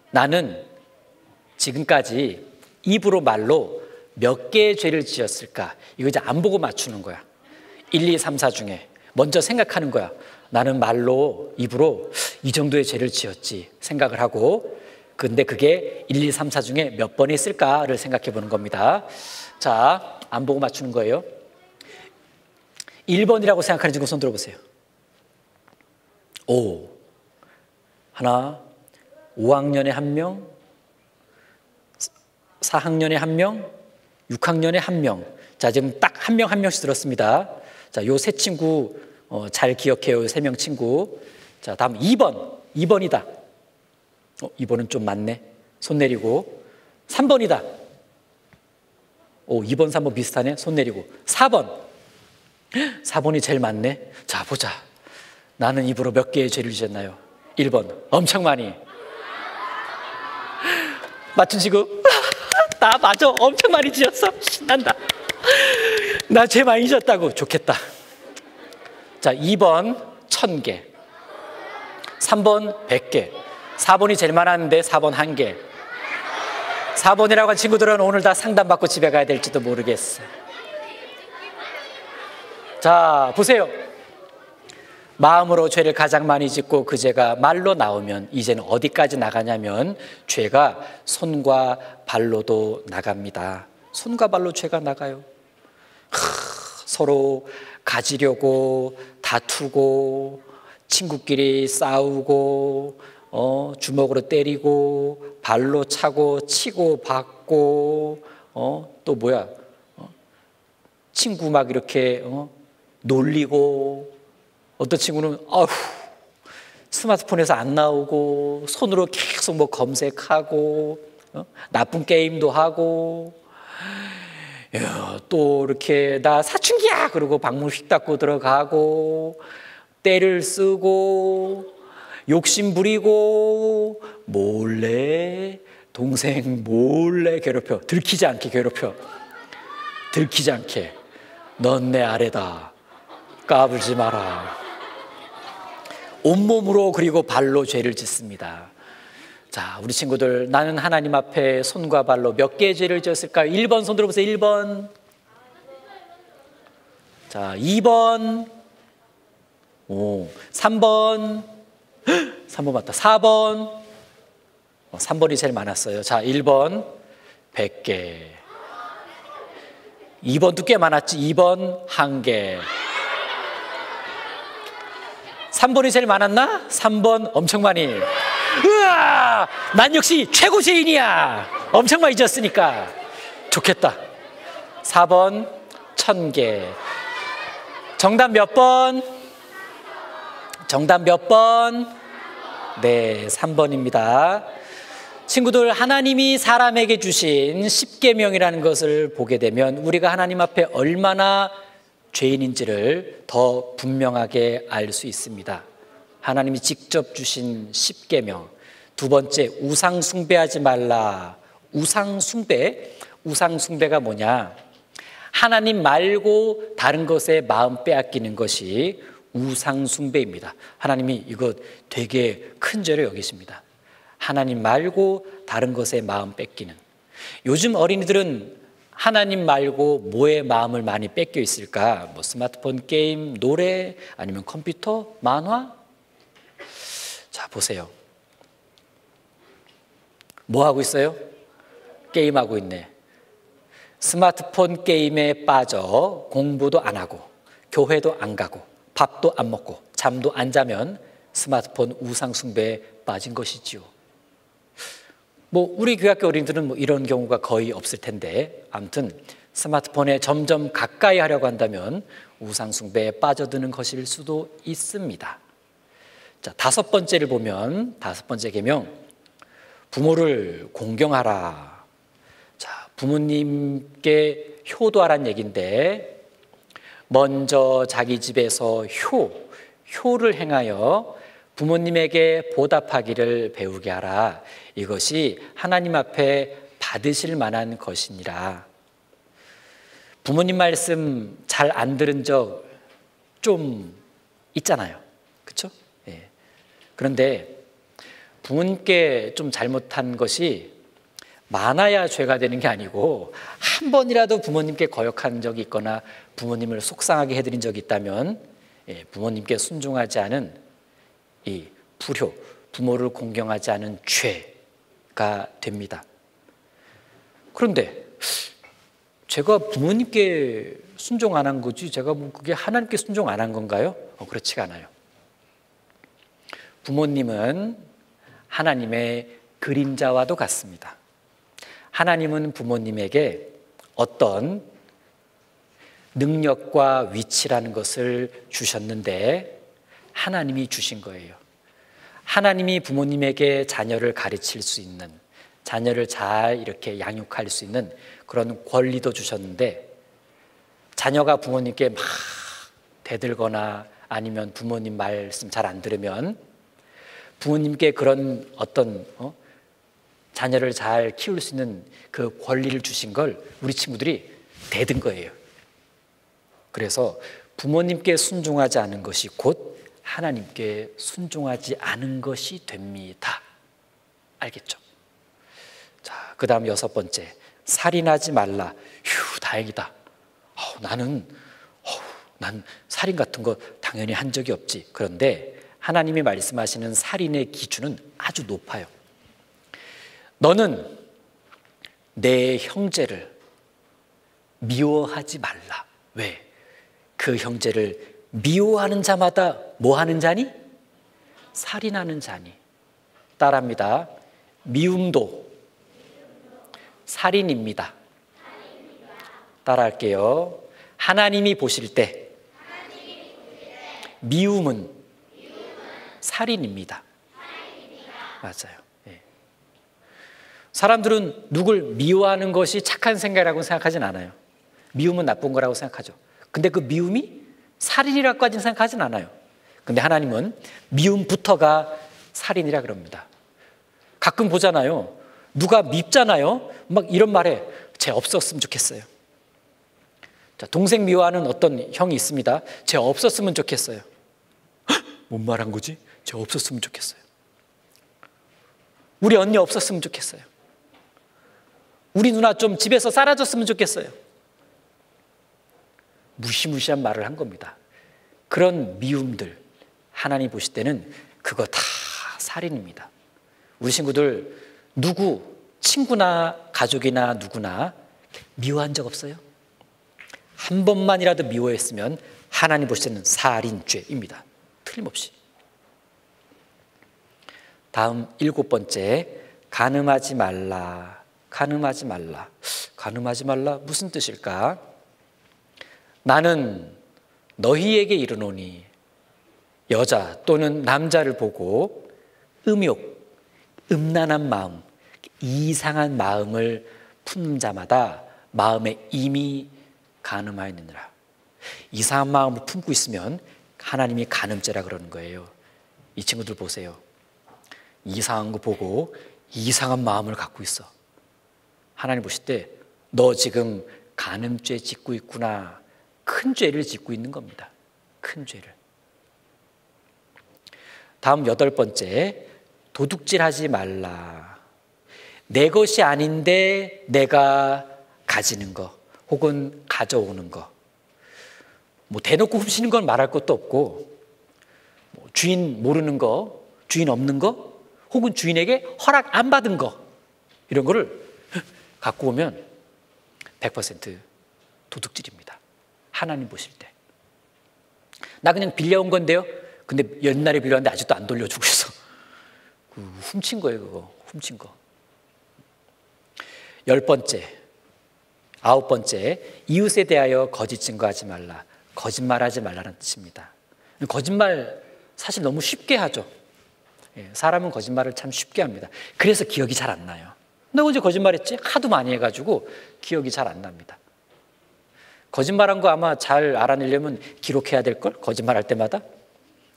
S1: 나는 지금까지 입으로 말로 몇 개의 죄를 지었을까? 이거 이제 안 보고 맞추는 거야. 1, 2, 3, 4 중에 먼저 생각하는 거야. 나는 말로 입으로 이 정도의 죄를 지었지 생각을 하고, 근데 그게 1, 2, 3, 4 중에 몇 번 있을까를 생각해 보는 겁니다. 자, 안 보고 맞추는 거예요. 1번이라고 생각하는 친구 손 들어보세요. 하나, 5학년에 1명, 4학년에 1명, 6학년에 1명. 자, 지금 딱 한 명 한 명씩 들었습니다. 자, 요 세 친구 잘 기억해요. 3명 친구. 자, 다음 2번이다. 2번은 좀 많네. 손 내리고. 3번이다. 2번, 3번 비슷하네. 손 내리고. 4번이 제일 많네. 자, 보자. 나는 입으로 몇 개의 죄를 지었나요? 1번, 엄청 많이. 맞춘 친구? 나 맞아. 엄청 많이 지었어. 신난다. 나 죄 많이 졌다고. 좋겠다. 자, 2번 1000개, 3번 100개, 4번이 제일 많았는데 4번 1개. 4번이라고 한 친구들은 오늘 다 상담받고 집에 가야 될지도 모르겠어. 자, 보세요. 마음으로 죄를 가장 많이 짓고 그 죄가 말로 나오면 이제는 어디까지 나가냐면 죄가 손과 발로도 나갑니다. 손과 발로 죄가 나가요. 서로 가지려고 다투고 친구끼리 싸우고 주먹으로 때리고 발로 차고 치고 받고 또 뭐야 친구 막 이렇게 놀리고 어떤 친구는 스마트폰에서 안 나오고 손으로 계속 뭐 검색하고 나쁜 게임도 하고 또 이렇게 나 사춘기야 그러고 방문 휙 닫고 들어가고 때를 쓰고 욕심 부리고 몰래 동생 몰래 괴롭혀. 들키지 않게 괴롭혀. 들키지 않게. 넌 내 아래다. 까불지 마라. 온몸으로 그리고 발로 죄를 짓습니다. 자, 우리 친구들, 나는 하나님 앞에 손과 발로 몇 개의 죄를 지었을까요? 1번 손 들어보세요. 1번. 자, 2번. 3번. 3번 맞다. 4번. 3번이 제일 많았어요. 자, 1번 100개. 2번도 꽤 많았지. 2번 1개. 3번이 제일 많았나? 3번 엄청 많이. 으아! 난 역시 최고 죄인이야. 엄청 많이 졌으니까. 좋겠다. 4번 1000개. 정답 몇 번? 정답 몇 번? 네, 3번입니다. 친구들, 하나님이 사람에게 주신 십계명이라는 것을 보게 되면 우리가 하나님 앞에 얼마나 죄인인지를 더 분명하게 알 수 있습니다. 하나님이 직접 주신 십계명. 두 번째, 우상 숭배하지 말라. 우상 숭배가 뭐냐? 하나님 말고 다른 것에 마음 빼앗기는 것이 우상 숭배입니다. 하나님이 이거 되게 큰 죄로 여기십니다. 하나님 말고 다른 것에 마음 뺏기는. 요즘 어린이들은 하나님 말고 뭐에 마음을 많이 뺏겨 있을까? 뭐 스마트폰, 게임, 노래, 아니면 컴퓨터, 만화? 자, 보세요. 뭐 하고 있어요? 게임하고 있네. 스마트폰 게임에 빠져 공부도 안 하고 교회도 안 가고 밥도 안 먹고 잠도 안 자면 스마트폰 우상 숭배에 빠진 것이지요. 뭐 우리 교회학교 어린이들은 뭐 이런 경우가 거의 없을 텐데 아무튼 스마트폰에 점점 가까이 하려고 한다면 우상 숭배에 빠져드는 것일 수도 있습니다. 자, 다섯 번째를 보면 다섯 번째 계명, 부모를 공경하라. 자, 부모님께 효도하라는 얘기인데 먼저 자기 집에서 효를 행하여 부모님에게 보답하기를 배우게 하라. 이것이 하나님 앞에 받으실 만한 것이니라. 부모님 말씀 잘 안 들은 적 좀 있잖아요. 그렇죠? 예. 그런데 부모님께 좀 잘못한 것이 많아야 죄가 되는 게 아니고 한 번이라도 부모님께 거역한 적이 있거나 부모님을 속상하게 해드린 적이 있다면 부모님께 순종하지 않은 이 불효, 부모를 공경하지 않은 죄가 됩니다. 그런데 제가 부모님께 순종 안 한 거지 제가 뭐 그게 하나님께 순종 안 한 건가요? 그렇지가 않아요. 부모님은 하나님의 그림자와도 같습니다. 하나님은 부모님에게 어떤 능력과 위치라는 것을 주셨는데 하나님이 주신 거예요. 하나님이 부모님에게 자녀를 가르칠 수 있는, 자녀를 잘 이렇게 양육할 수 있는 그런 권리도 주셨는데 자녀가 부모님께 막 대들거나 아니면 부모님 말씀 잘 안 들으면 부모님께 그런 어떤 자녀를 잘 키울 수 있는 그 권리를 주신 걸 우리 친구들이 대든 거예요. 그래서 부모님께 순종하지 않은 것이 곧 하나님께 순종하지 않은 것이 됩니다. 알겠죠? 자, 그 다음 6번째, 살인하지 말라. 휴, 다행이다. 난 살인 같은 거 당연히 한 적이 없지. 그런데 하나님이 말씀하시는 살인의 기준은 아주 높아요. 너는 내 형제를 미워하지 말라. 왜? 그 형제를 미워하는 자마다 뭐 하는 자니? 살인하는 자니. 따라합니다. 미움도 살인입니다. 따라할게요. 하나님이 보실 때 미움은 살인입니다. 맞아요. 예. 사람들은 누굴 미워하는 것이 착한 생각이라고 생각하진 않아요. 미움은 나쁜 거라고 생각하죠. 근데 그 미움이 살인이라고까지는 생각하진 않아요. 근데 하나님은 미움부터가 살인이라 그럽니다. 가끔 보잖아요. 누가 밉잖아요. 막 이런 말에 쟤 없었으면 좋겠어요. 자, 동생 미워하는 어떤 형이 있습니다. 쟤 없었으면 좋겠어요. 헉, 뭔 말한 거지? 쟤 없었으면 좋겠어요. 우리 언니 없었으면 좋겠어요. 우리 누나 좀 집에서 사라졌으면 좋겠어요. 무시무시한 말을 한 겁니다. 그런 미움들 하나님 보실 때는 그거 다 살인입니다. 우리 친구들 누구 친구나 가족이나 누구나 미워한 적 없어요? 한 번만이라도 미워했으면 하나님 보실 때는 살인죄입니다. 틀림없이. 다음 7번째, 간음하지 말라. 간음하지 말라. 간음하지 말라 무슨 뜻일까? 나는 너희에게 이르노니 여자 또는 남자를 보고 음욕, 음란한 마음, 이상한 마음을 품는 자마다 마음에 이미 간음하였느니라. 이상한 마음을 품고 있으면 하나님이 간음죄라 그러는 거예요. 이 친구들 보세요. 이상한 거 보고 이상한 마음을 갖고 있어. 하나님 보실 때 너 지금 간음죄 짓고 있구나. 큰 죄를 짓고 있는 겁니다. 큰 죄를. 다음 8번째, 도둑질하지 말라. 내 것이 아닌데 내가 가지는 거 혹은 가져오는 거. 뭐 대놓고 훔치는 건 말할 것도 없고, 뭐 주인 모르는 거, 주인 없는 거, 혹은 주인에게 허락 안 받은 거, 이런 거를 갖고 오면 100% 도둑질입니다. 하나님 보실 때. 나 그냥 빌려온 건데요. 근데 옛날에 빌려왔는데 아직도 안 돌려주고 있어. 훔친 거예요, 그거. 훔친 거. 10번째, 9번째, 이웃에 대하여 거짓 증거하지 말라. 거짓말하지 말라는 뜻입니다. 거짓말 사실 너무 쉽게 하죠. 사람은 거짓말을 참 쉽게 합니다. 그래서 기억이 잘 안 나요. 너 언제 거짓말했지? 하도 많이 해가지고 기억이 잘 안 납니다. 거짓말한 거 아마 잘 알아내려면 기록해야 될걸? 거짓말할 때마다.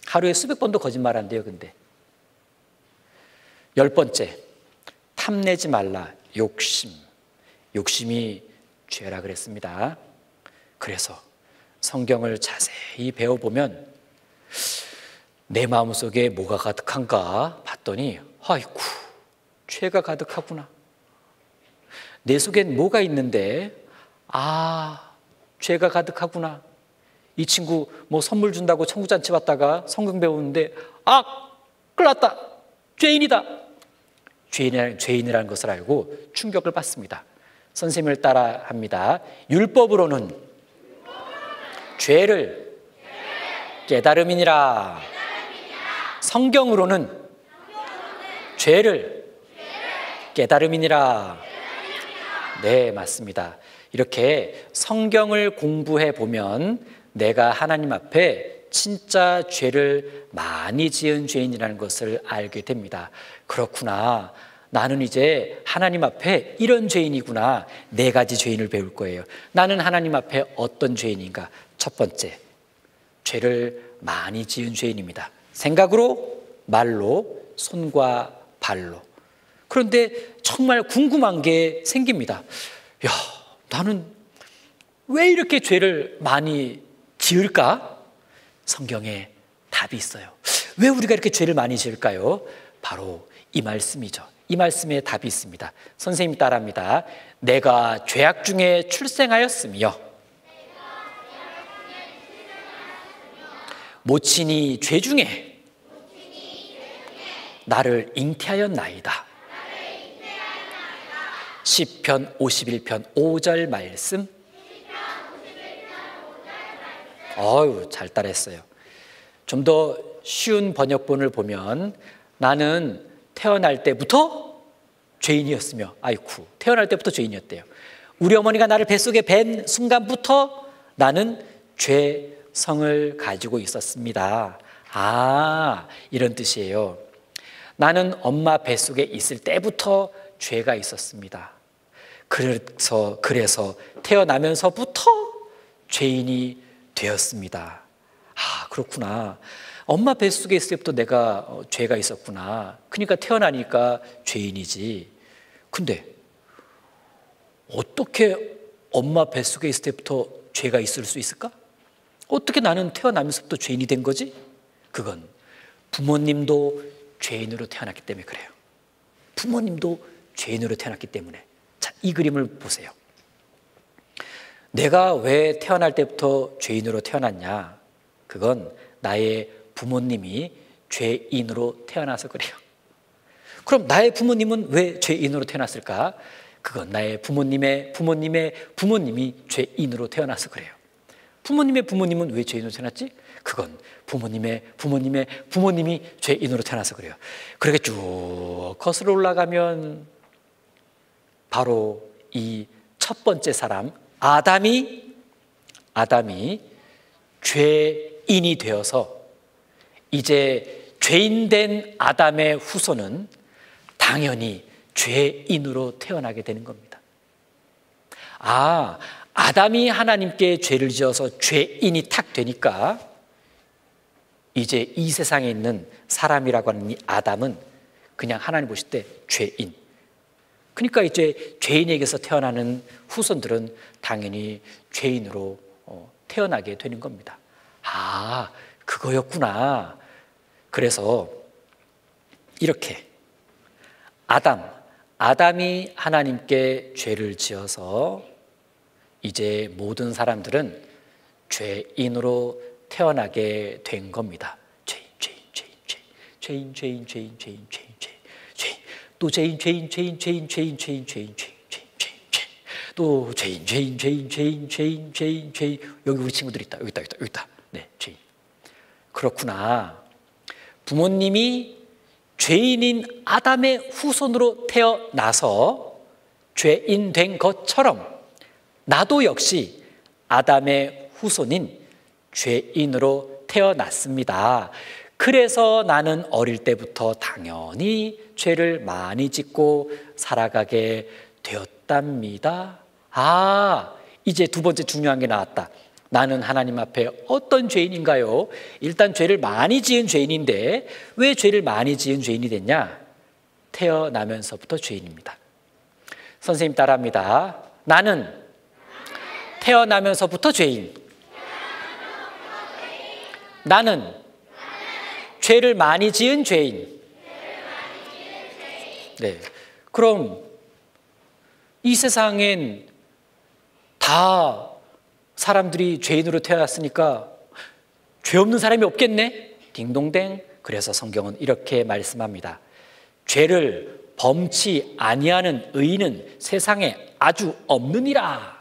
S1: 하루에 수백 번도 거짓말한대요, 근데. 10번째, 탐내지 말라. 욕심. 욕심이 죄라 그랬습니다. 그래서 성경을 자세히 배워보면 내 마음속에 뭐가 가득한가 봤더니 아이고, 죄가 가득하구나. 내 속엔 뭐가 있는데 죄가 가득하구나. 이 친구 뭐 선물 준다고 청구잔치 왔다가 성경 배우는데 큰일 났다. 죄인이다. 죄인이라는 것을 알고 충격을 받습니다. 선생님을 따라 합니다. 율법으로는 죄를 깨달음이니라. 성경으로는 죄를 깨달음이니라. 네, 맞습니다. 이렇게 성경을 공부해 보면 내가 하나님 앞에 진짜 죄를 많이 지은 죄인이라는 것을 알게 됩니다. 그렇구나. 나는 이제 하나님 앞에 이런 죄인이구나. 4가지 죄인을 배울 거예요. 나는 하나님 앞에 어떤 죄인인가? 첫 번째, 죄를 많이 지은 죄인입니다. 생각으로, 말로, 손과 발로. 그런데 정말 궁금한 게 생깁니다. 야, 나는 왜 이렇게 죄를 많이 지을까? 성경에 답이 있어요. 왜 우리가 이렇게 죄를 많이 지을까요? 바로 이 말씀이죠. 이 말씀에 답이 있습니다. 선생님 따라합니다. 내가 죄악 중에 출생하였으며 모친이 죄 중에 나를 잉태하였나이다. 시편 51편 5절 말씀. 잘 따라했어요. 좀 더 쉬운 번역본을 보면 나는 태어날 때부터 죄인이었으며, 아이쿠, 태어날 때부터 죄인이었대요. 우리 어머니가 나를 뱃속에 뵌 순간부터 나는 죄성을 가지고 있었습니다. 이런 뜻이에요. 나는 엄마 뱃속에 있을 때부터 죄가 있었습니다. 그래서 태어나면서부터 죄인이 되었습니다. 그렇구나. 엄마 뱃속에 있을 때부터 내가 죄가 있었구나. 그러니까 태어나니까 죄인이지. 근데 어떻게 엄마 뱃속에 있을 때부터 죄가 있을 수 있을까? 어떻게 나는 태어나면서부터 죄인이 된 거지? 그건 부모님도 죄인으로 태어났기 때문에 그래요. 부모님도 죄인으로 태어났기 때문에. 자, 이 그림을 보세요. 내가 왜 태어날 때부터 죄인으로 태어났냐? 그건 나의 부모님이 죄인으로 태어나서 그래요. 그럼 나의 부모님은 왜 죄인으로 태어났을까? 그건 나의 부모님의 부모님이 죄인으로 태어나서 그래요. 부모님의 부모님은 왜 죄인으로 태어났지? 그건 부모님이 죄인으로 태어나서 그래요. 그렇게 쭉 거슬러 올라가면 바로 이 첫 번째 사람 아담이 죄인이 되어서 이제 죄인된 아담의 후손은 당연히 죄인으로 태어나게 되는 겁니다. 아담이 하나님께 죄를 지어서 죄인이 탁 되니까 이제 이 세상에 있는 사람이라고 하는 이 아담은 그냥 하나님 보실 때 죄인. 그러니까 이제 죄인에게서 태어나는 후손들은 당연히 죄인으로 태어나게 되는 겁니다. 그거였구나. 그래서 이렇게 아담이 하나님께 죄를 지어서 이제 모든 사람들은 죄인으로 태어나게 된 겁니다. 죄인, 또 죄인, 또 죄인. 여기 우리 친구들 있다. 여기 있다. 네, 죄인. 그렇구나. 부모님이 죄인인 아담의 후손으로 태어나서 죄인 된 것처럼 나도 역시 아담의 후손인 죄인으로 태어났습니다. 그래서 나는 어릴 때부터 당연히 죄를 많이 짓고 살아가게 되었답니다. 이제 두 번째 중요한 게 나왔다. 나는 하나님 앞에 어떤 죄인인가요? 일단 죄를 많이 지은 죄인인데 왜 죄를 많이 지은 죄인이 됐냐? 태어나면서부터 죄인입니다. 선생님 따라합니다. 나는 태어나면서부터 죄인. 나는 죄를 많이 지은 죄인. 네. 그럼 이 세상엔 다 사람들이 죄인으로 태어났으니까 죄 없는 사람이 없겠네? 딩동댕. 그래서 성경은 이렇게 말씀합니다. 죄를 범치 아니하는 의인은 세상에 아주 없느니라.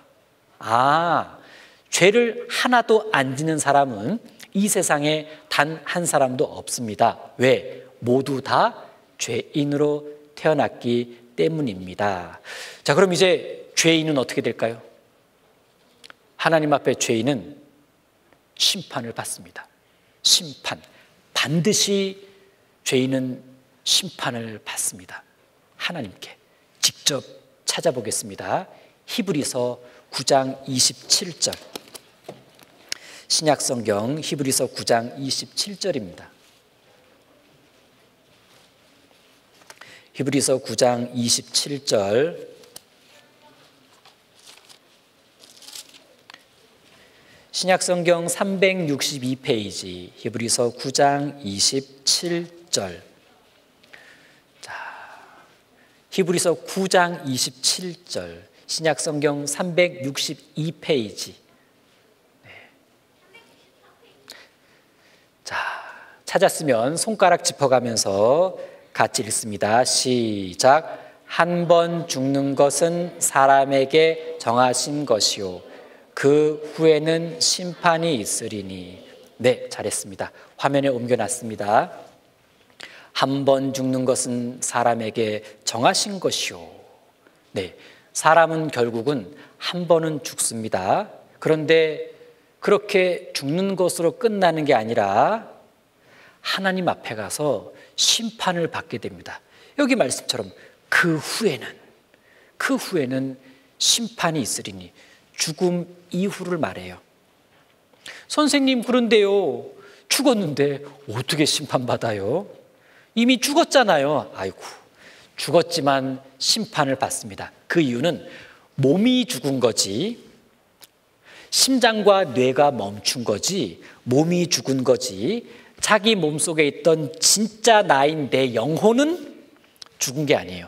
S1: 죄를 하나도 안 지는 사람은 이 세상에 단 한 사람도 없습니다. 왜? 모두 다 죄인으로 태어났기 때문입니다. 자, 그럼 이제 죄인은 어떻게 될까요? 하나님 앞에 죄인은 심판을 받습니다. 심판. 반드시 죄인은 심판을 받습니다. 하나님께 직접 찾아보겠습니다. 히브리서 9장 27절. 신약성경 히브리서 9장 27절입니다. 히브리서 9장 27절 신약성경 362페이지 히브리서 9장 27절. 자, 히브리서 9장 27절 신약성경 362페이지. 자, 찾았으면 손가락 짚어가면서 같이 읽습니다. 시작. 한 번 죽는 것은 사람에게 정하신 것이요 그 후에는 심판이 있으리니. 네, 잘했습니다. 화면에 옮겨놨습니다. 한 번 죽는 것은 사람에게 정하신 것이요. 네, 사람은 결국은 한 번은 죽습니다. 그런데 그렇게 죽는 것으로 끝나는 게 아니라 하나님 앞에 가서 심판을 받게 됩니다. 여기 말씀처럼 그 후에는 심판이 있으리니, 죽음 이후를 말해요. 선생님, 그런데요, 죽었는데 어떻게 심판받아요? 이미 죽었잖아요. 아이고, 죽었지만 심판을 받습니다. 그 이유는 몸이 죽은 거지, 심장과 뇌가 멈춘 거지, 몸이 죽은 거지, 자기 몸속에 있던 진짜 나인 내 영혼은 죽은 게 아니에요.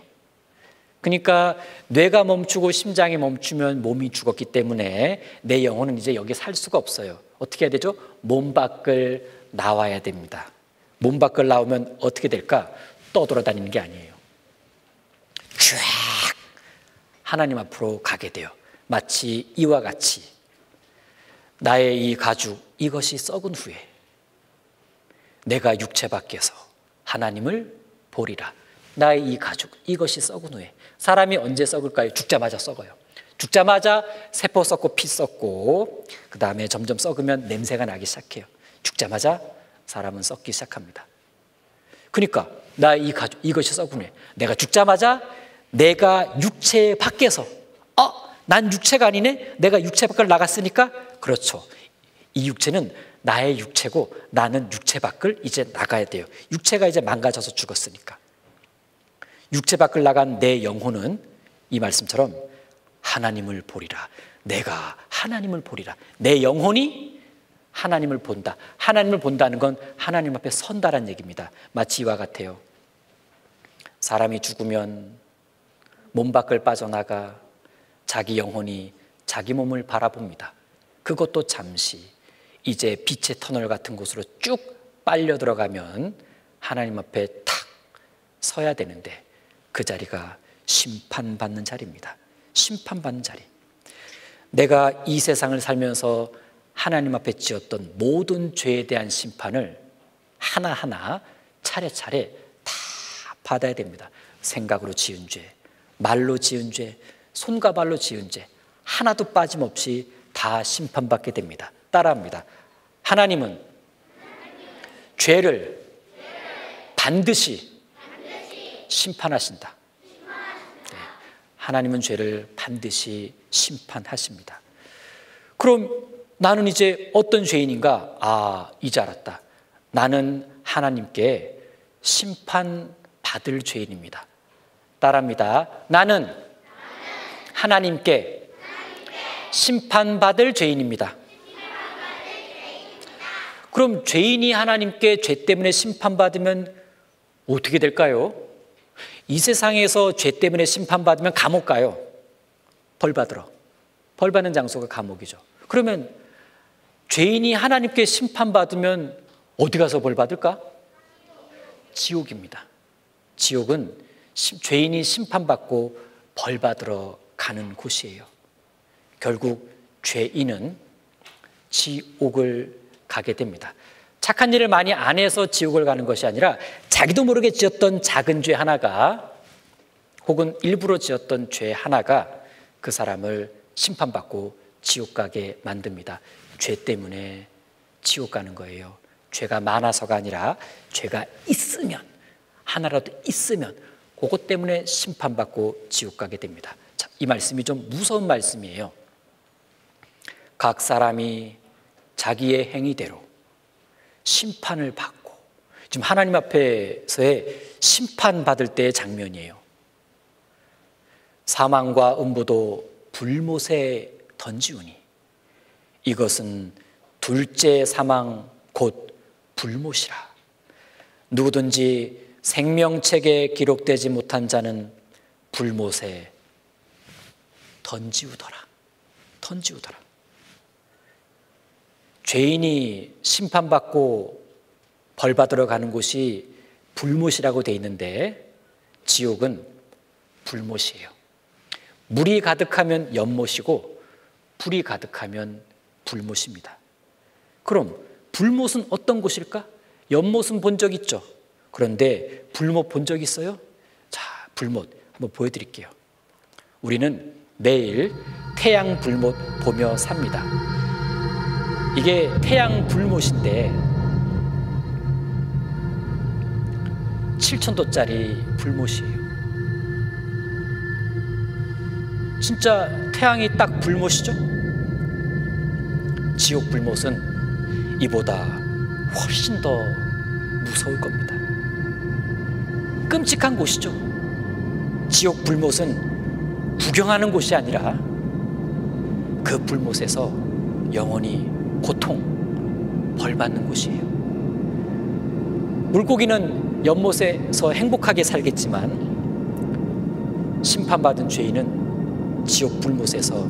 S1: 그러니까 뇌가 멈추고 심장이 멈추면 몸이 죽었기 때문에 내 영혼은 이제 여기 살 수가 없어요. 어떻게 해야 되죠? 몸 밖을 나와야 됩니다. 몸 밖을 나오면 어떻게 될까? 떠돌아다니는 게 아니에요. 쫙 하나님 앞으로 가게 돼요. 마치 이와 같이 나의 이 가죽, 이것이 썩은 후에 내가 육체 밖에서 하나님을 보리라. 나의 이 가죽, 이것이 썩은 후에. 사람이 언제 썩을까요? 죽자마자 썩어요. 죽자마자 세포 썩고 피 썩고 그 다음에 점점 썩으면 냄새가 나기 시작해요. 죽자마자 사람은 썩기 시작합니다. 그러니까 나의 이 가죽, 이것이 썩은 후에 내가 죽자마자 내가 육체 밖에서 난 육체가 아니네? 내가 육체 밖을 나갔으니까. 그렇죠. 이 육체는 나의 육체고 나는 육체 밖을 이제 나가야 돼요. 육체가 이제 망가져서 죽었으니까. 육체 밖을 나간 내 영혼은 이 말씀처럼 하나님을 보리라. 내가 하나님을 보리라. 내 영혼이 하나님을 본다. 하나님을 본다는 건 하나님 앞에 선다라는 얘기입니다. 마치 이와 같아요. 사람이 죽으면 몸 밖을 빠져나가 자기 영혼이 자기 몸을 바라봅니다. 그것도 잠시. 이제 빛의 터널 같은 곳으로 쭉 빨려 들어가면 하나님 앞에 탁 서야 되는데 그 자리가 심판받는 자리입니다. 심판받는 자리. 내가 이 세상을 살면서 하나님 앞에 지었던 모든 죄에 대한 심판을 하나하나 차례차례 다 받아야 됩니다. 생각으로 지은 죄, 말로 지은 죄, 손과 발로 지은 죄 하나도 빠짐없이 다 심판받게 됩니다. 따라합니다. 하나님은 죄를 반드시 심판하신다. 네. 하나님은 죄를 반드시 심판하십니다. 그럼 나는 이제 어떤 죄인인가? 이제 알았다. 나는 하나님께 심판받을 죄인입니다. 따라합니다. 나는 하나님께 심판받을 죄인입니다. 그럼 죄인이 하나님께 죄 때문에 심판받으면 어떻게 될까요? 이 세상에서 죄 때문에 심판받으면 감옥 가요. 벌 받으러. 벌 받는 장소가 감옥이죠. 그러면 죄인이 하나님께 심판받으면 어디 가서 벌 받을까? 지옥입니다. 지옥은 죄인이 심판받고 벌 받으러 가는 곳이에요. 결국 죄인은 지옥을 가게 됩니다. 착한 일을 많이 안 해서 지옥을 가는 것이 아니라 자기도 모르게 지었던 작은 죄 하나가 혹은 일부러 지었던 죄 하나가 그 사람을 심판받고 지옥 가게 만듭니다. 죄 때문에 지옥 가는 거예요. 죄가 많아서가 아니라 죄가 있으면, 하나라도 있으면 그것 때문에 심판받고 지옥 가게 됩니다. 자, 이 말씀이 좀 무서운 말씀이에요. 각 사람이 자기의 행위대로 심판을 받고, 지금 하나님 앞에서의 심판받을 때의 장면이에요. 사망과 음부도 불못에 던지우니 이것은 둘째 사망 곧 불못이라. 누구든지 생명책에 기록되지 못한 자는 불못에 던지우더라. 죄인이 심판받고 벌받으러 가는 곳이 불못이라고 돼 있는데 지옥은 불못이에요. 물이 가득하면 연못이고 불이 가득하면 불못입니다. 그럼 불못은 어떤 곳일까? 연못은 본 적 있죠? 그런데 불못 본 적 있어요? 자, 불못 한번 보여드릴게요. 우리는 매일 태양 불못 보며 삽니다. 이게 태양 불못인데 7,000도짜리 불못이에요. 진짜 태양이 딱 불못이죠? 지옥 불못은 이보다 훨씬 더 무서울 겁니다. 끔찍한 곳이죠. 지옥 불못은 구경하는 곳이 아니라 그 불못에서 영원히 고통, 벌받는 곳이에요. 물고기는 연못에서 행복하게 살겠지만 심판받은 죄인은 지옥 불못에서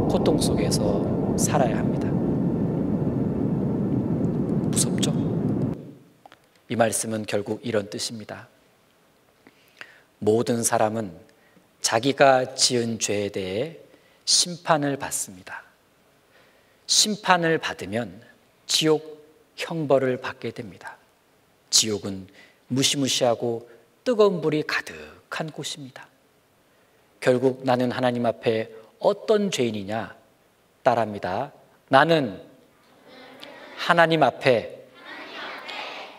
S1: 고통 속에서 살아야 합니다. 무섭죠? 이 말씀은 결국 이런 뜻입니다. 모든 사람은 자기가 지은 죄에 대해 심판을 받습니다. 심판을 받으면 지옥 형벌을 받게 됩니다. 지옥은 무시무시하고 뜨거운 불이 가득한 곳입니다. 결국 나는 하나님 앞에 어떤 죄인이냐? 따라합니다. 나는 하나님 앞에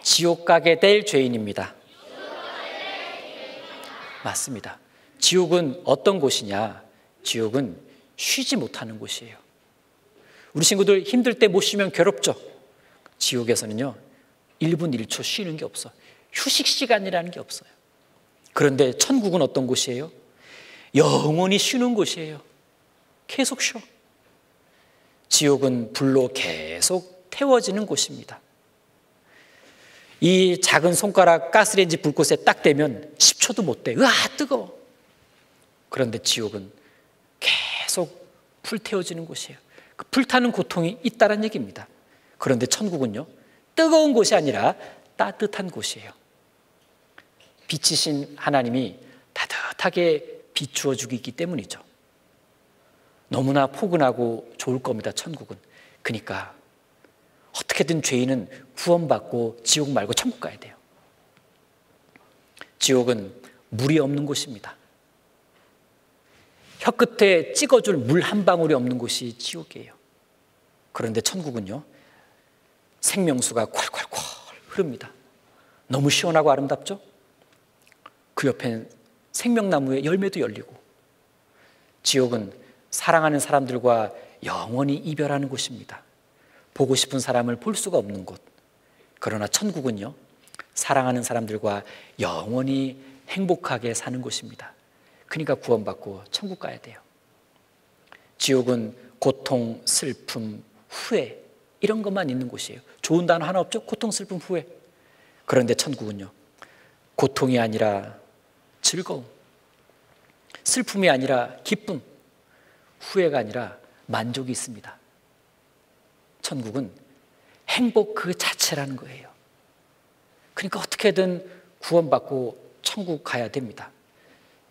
S1: 지옥 가게 될 죄인입니다. 맞습니다. 지옥은 어떤 곳이냐? 지옥은 쉬지 못하는 곳이에요. 우리 친구들 힘들 때 못 쉬면 괴롭죠? 지옥에서는요 1분 1초 쉬는 게 없어. 휴식 시간이라는 게 없어요. 그런데 천국은 어떤 곳이에요? 영원히 쉬는 곳이에요. 계속 쉬어. 지옥은 불로 계속 태워지는 곳입니다. 이 작은 손가락 가스레인지 불꽃에 딱 대면 10초도 못 돼. 으아 뜨거워. 그런데 지옥은 계속 불태워지는 곳이에요. 그 불타는 고통이 있다는 얘기입니다. 그런데 천국은요 뜨거운 곳이 아니라 따뜻한 곳이에요. 빛이신 하나님이 따뜻하게 비추어 주기 때문이죠. 너무나 포근하고 좋을 겁니다. 천국은. 그러니까 어떻게든 죄인은 구원받고 지옥 말고 천국 가야 돼요. 지옥은 물이 없는 곳입니다. 혀끝에 찍어줄 물 한 방울이 없는 곳이 지옥이에요. 그런데 천국은요 생명수가 콸콸콸 흐릅니다. 너무 시원하고 아름답죠? 그 옆엔 생명나무에 열매도 열리고. 지옥은 사랑하는 사람들과 영원히 이별하는 곳입니다. 보고 싶은 사람을 볼 수가 없는 곳. 그러나 천국은요 사랑하는 사람들과 영원히 행복하게 사는 곳입니다. 그러니까 구원받고 천국 가야 돼요. 지옥은 고통, 슬픔, 후회 이런 것만 있는 곳이에요. 좋은 단어 하나 없죠? 고통, 슬픔, 후회. 그런데 천국은요 고통이 아니라 즐거움, 슬픔이 아니라 기쁨, 후회가 아니라 만족이 있습니다. 천국은 행복 그 자체라는 거예요. 그러니까 어떻게든 구원받고 천국 가야 됩니다.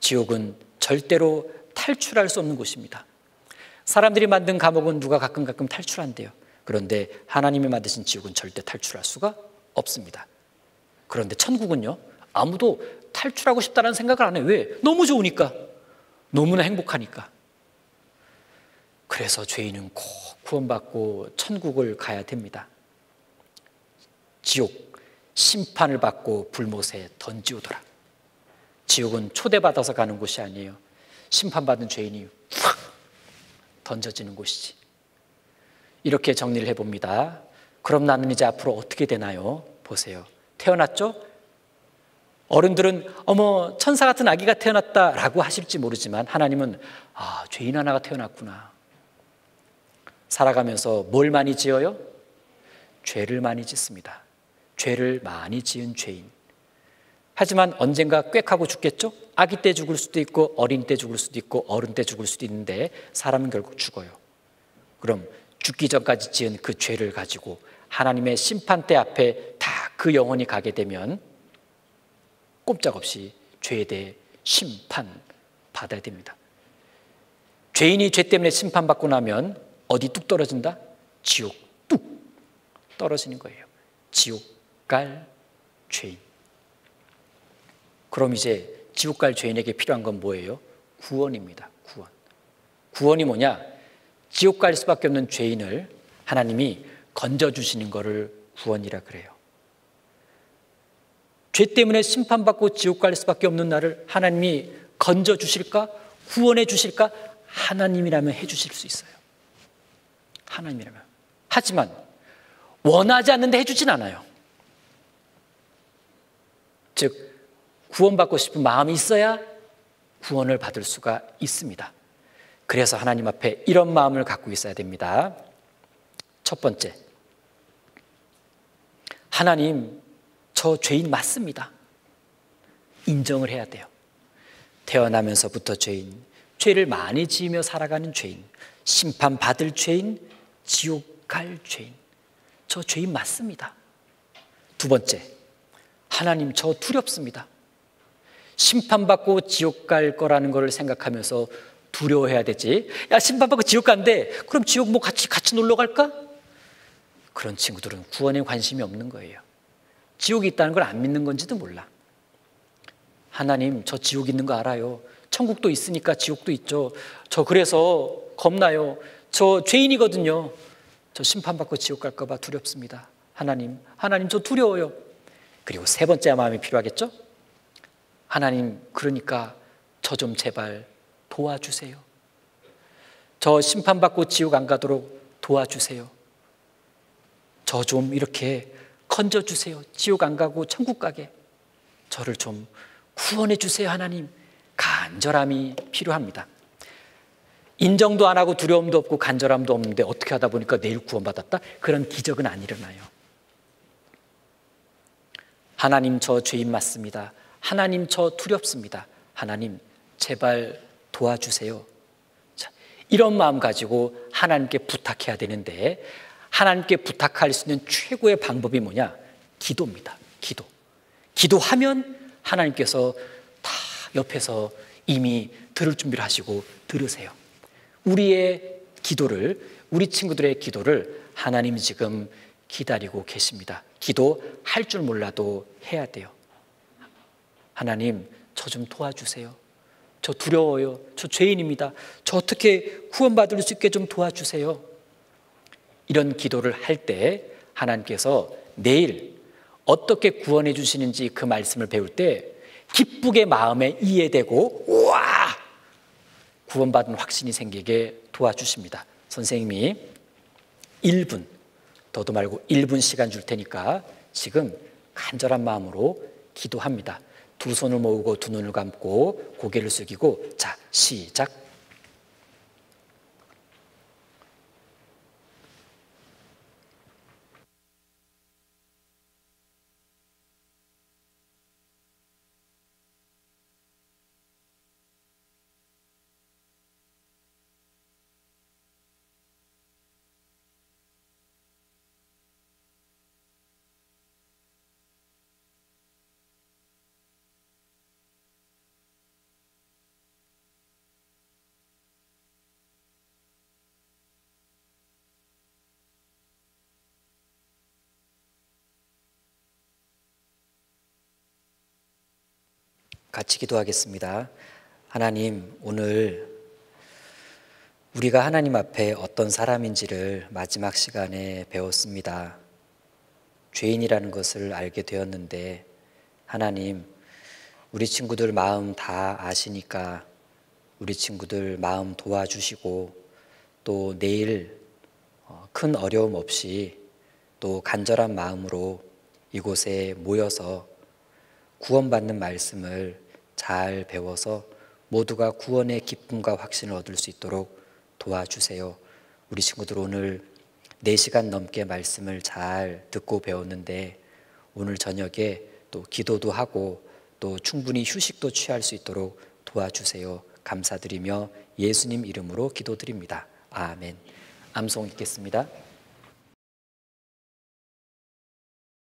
S1: 지옥은 절대로 탈출할 수 없는 곳입니다. 사람들이 만든 감옥은 누가 가끔 탈출한대요. 그런데 하나님이 만드신 지옥은 절대 탈출할 수가 없습니다. 그런데 천국은요 아무도 탈출하고 싶다는 생각을 안 해요. 왜? 너무 좋으니까. 너무나 행복하니까. 그래서 죄인은 꼭 구원받고 천국을 가야 됩니다. 지옥, 심판을 받고 불못에 던지우더라. 지옥은 초대받아서 가는 곳이 아니에요. 심판받은 죄인이 확 던져지는 곳이지. 이렇게 정리를 해봅니다. 그럼 나는 이제 앞으로 어떻게 되나요? 보세요. 태어났죠? 어른들은 어머 천사 같은 아기가 태어났다라고 하실지 모르지만 하나님은 죄인 하나가 태어났구나. 살아가면서 뭘 많이 지어요? 죄를 많이 짓습니다. 죄를 많이 지은 죄인. 하지만 언젠가 꽥 하고 죽겠죠? 아기 때 죽을 수도 있고 어린 때 죽을 수도 있고 어른 때 죽을 수도 있는데 사람은 결국 죽어요. 그럼 죽기 전까지 지은 그 죄를 가지고 하나님의 심판대 앞에 다 그 영혼이 가게 되면 꼼짝없이 죄에 대해 심판받아야 됩니다. 죄인이 죄 때문에 심판받고 나면 어디 뚝 떨어진다? 지옥 뚝 떨어지는 거예요. 지옥 갈 죄인. 그럼 이제 지옥 갈 죄인에게 필요한 건 뭐예요? 구원입니다. 구원. 구원이 뭐냐? 지옥 갈 수밖에 없는 죄인을 하나님이 건져주시는 것을 구원이라 그래요. 죄 때문에 심판받고 지옥 갈 수밖에 없는 나를 하나님이 건져주실까? 구원해 주실까? 하나님이라면 해주실 수 있어요. 하나님이라면. 하지만 원하지 않는데 해주진 않아요. 즉 구원받고 싶은 마음이 있어야 구원을 받을 수가 있습니다. 그래서 하나님 앞에 이런 마음을 갖고 있어야 됩니다. 첫 번째, 하나님, 저 죄인 맞습니다. 인정을 해야 돼요. 태어나면서부터 죄인, 죄를 많이 지으며 살아가는 죄인, 심판받을 죄인, 지옥 갈 죄인, 저 죄인 맞습니다. 두 번째, 하나님, 저 두렵습니다. 심판받고 지옥 갈 거라는 걸 생각하면서 두려워해야 되지. 야, 심판받고 지옥 간대. 그럼 지옥 뭐 같이 놀러 갈까? 그런 친구들은 구원에 관심이 없는 거예요. 지옥이 있다는 걸 안 믿는 건지도 몰라. 하나님, 저 지옥 있는 거 알아요. 천국도 있으니까 지옥도 있죠. 저 그래서 겁나요. 저 죄인이거든요. 저 심판받고 지옥 갈까 봐 두렵습니다. 하나님, 저 두려워요. 그리고 세 번째 마음이 필요하겠죠? 하나님, 그러니까 저 좀 제발 도와주세요. 저 심판받고 지옥 안 가도록 도와주세요. 저 좀 이렇게 건져주세요. 지옥 안 가고 천국 가게. 저를 좀 구원해 주세요. 하나님, 간절함이 필요합니다. 인정도 안 하고 두려움도 없고 간절함도 없는데 어떻게 하다 보니까 내일 구원받았다? 그런 기적은 안 일어나요. 하나님, 저 죄인 맞습니다. 하나님, 저 두렵습니다. 하나님, 제발 도와주세요. 자, 이런 마음 가지고 하나님께 부탁해야 되는데, 하나님께 부탁할 수 있는 최고의 방법이 뭐냐? 기도입니다. 기도하면 하나님께서 다 옆에서 이미 들을 준비를 하시고 들으세요. 우리의 기도를, 우리 친구들의 기도를 하나님이 지금 기다리고 계십니다. 기도할 줄 몰라도 해야 돼요. 하나님, 저 좀 도와주세요. 저 두려워요. 저 죄인입니다. 저 어떻게 구원받을 수 있게 좀 도와주세요. 이런 기도를 할 때 하나님께서 내일 어떻게 구원해 주시는지 그 말씀을 배울 때 기쁘게 마음에 이해되고 우와! 구원받은 확신이 생기게 도와주십니다. 선생님이 1분, 더도 말고 1분 시간 줄 테니까 지금 간절한 마음으로 기도합니다. 두 손을 모으고 두 눈을 감고 고개를 숙이고, 자, 시작. 같이 기도하겠습니다. 하나님, 오늘 우리가 하나님 앞에 어떤 사람인지를 마지막 시간에 배웠습니다. 죄인이라는 것을 알게 되었는데, 하나님, 우리 친구들 마음 다 아시니까 우리 친구들 마음 도와주시고, 또 내일 큰 어려움 없이 또 간절한 마음으로 이곳에 모여서 구원받는 말씀을 잘 배워서 모두가 구원의 기쁨과 확신을 얻을 수 있도록 도와주세요. 우리 친구들 오늘 4시간 넘게 말씀을 잘 듣고 배웠는데 오늘 저녁에 또 기도도 하고 또 충분히 휴식도 취할 수 있도록 도와주세요. 감사드리며 예수님 이름으로 기도드립니다. 아멘. 암송 읽겠습니다.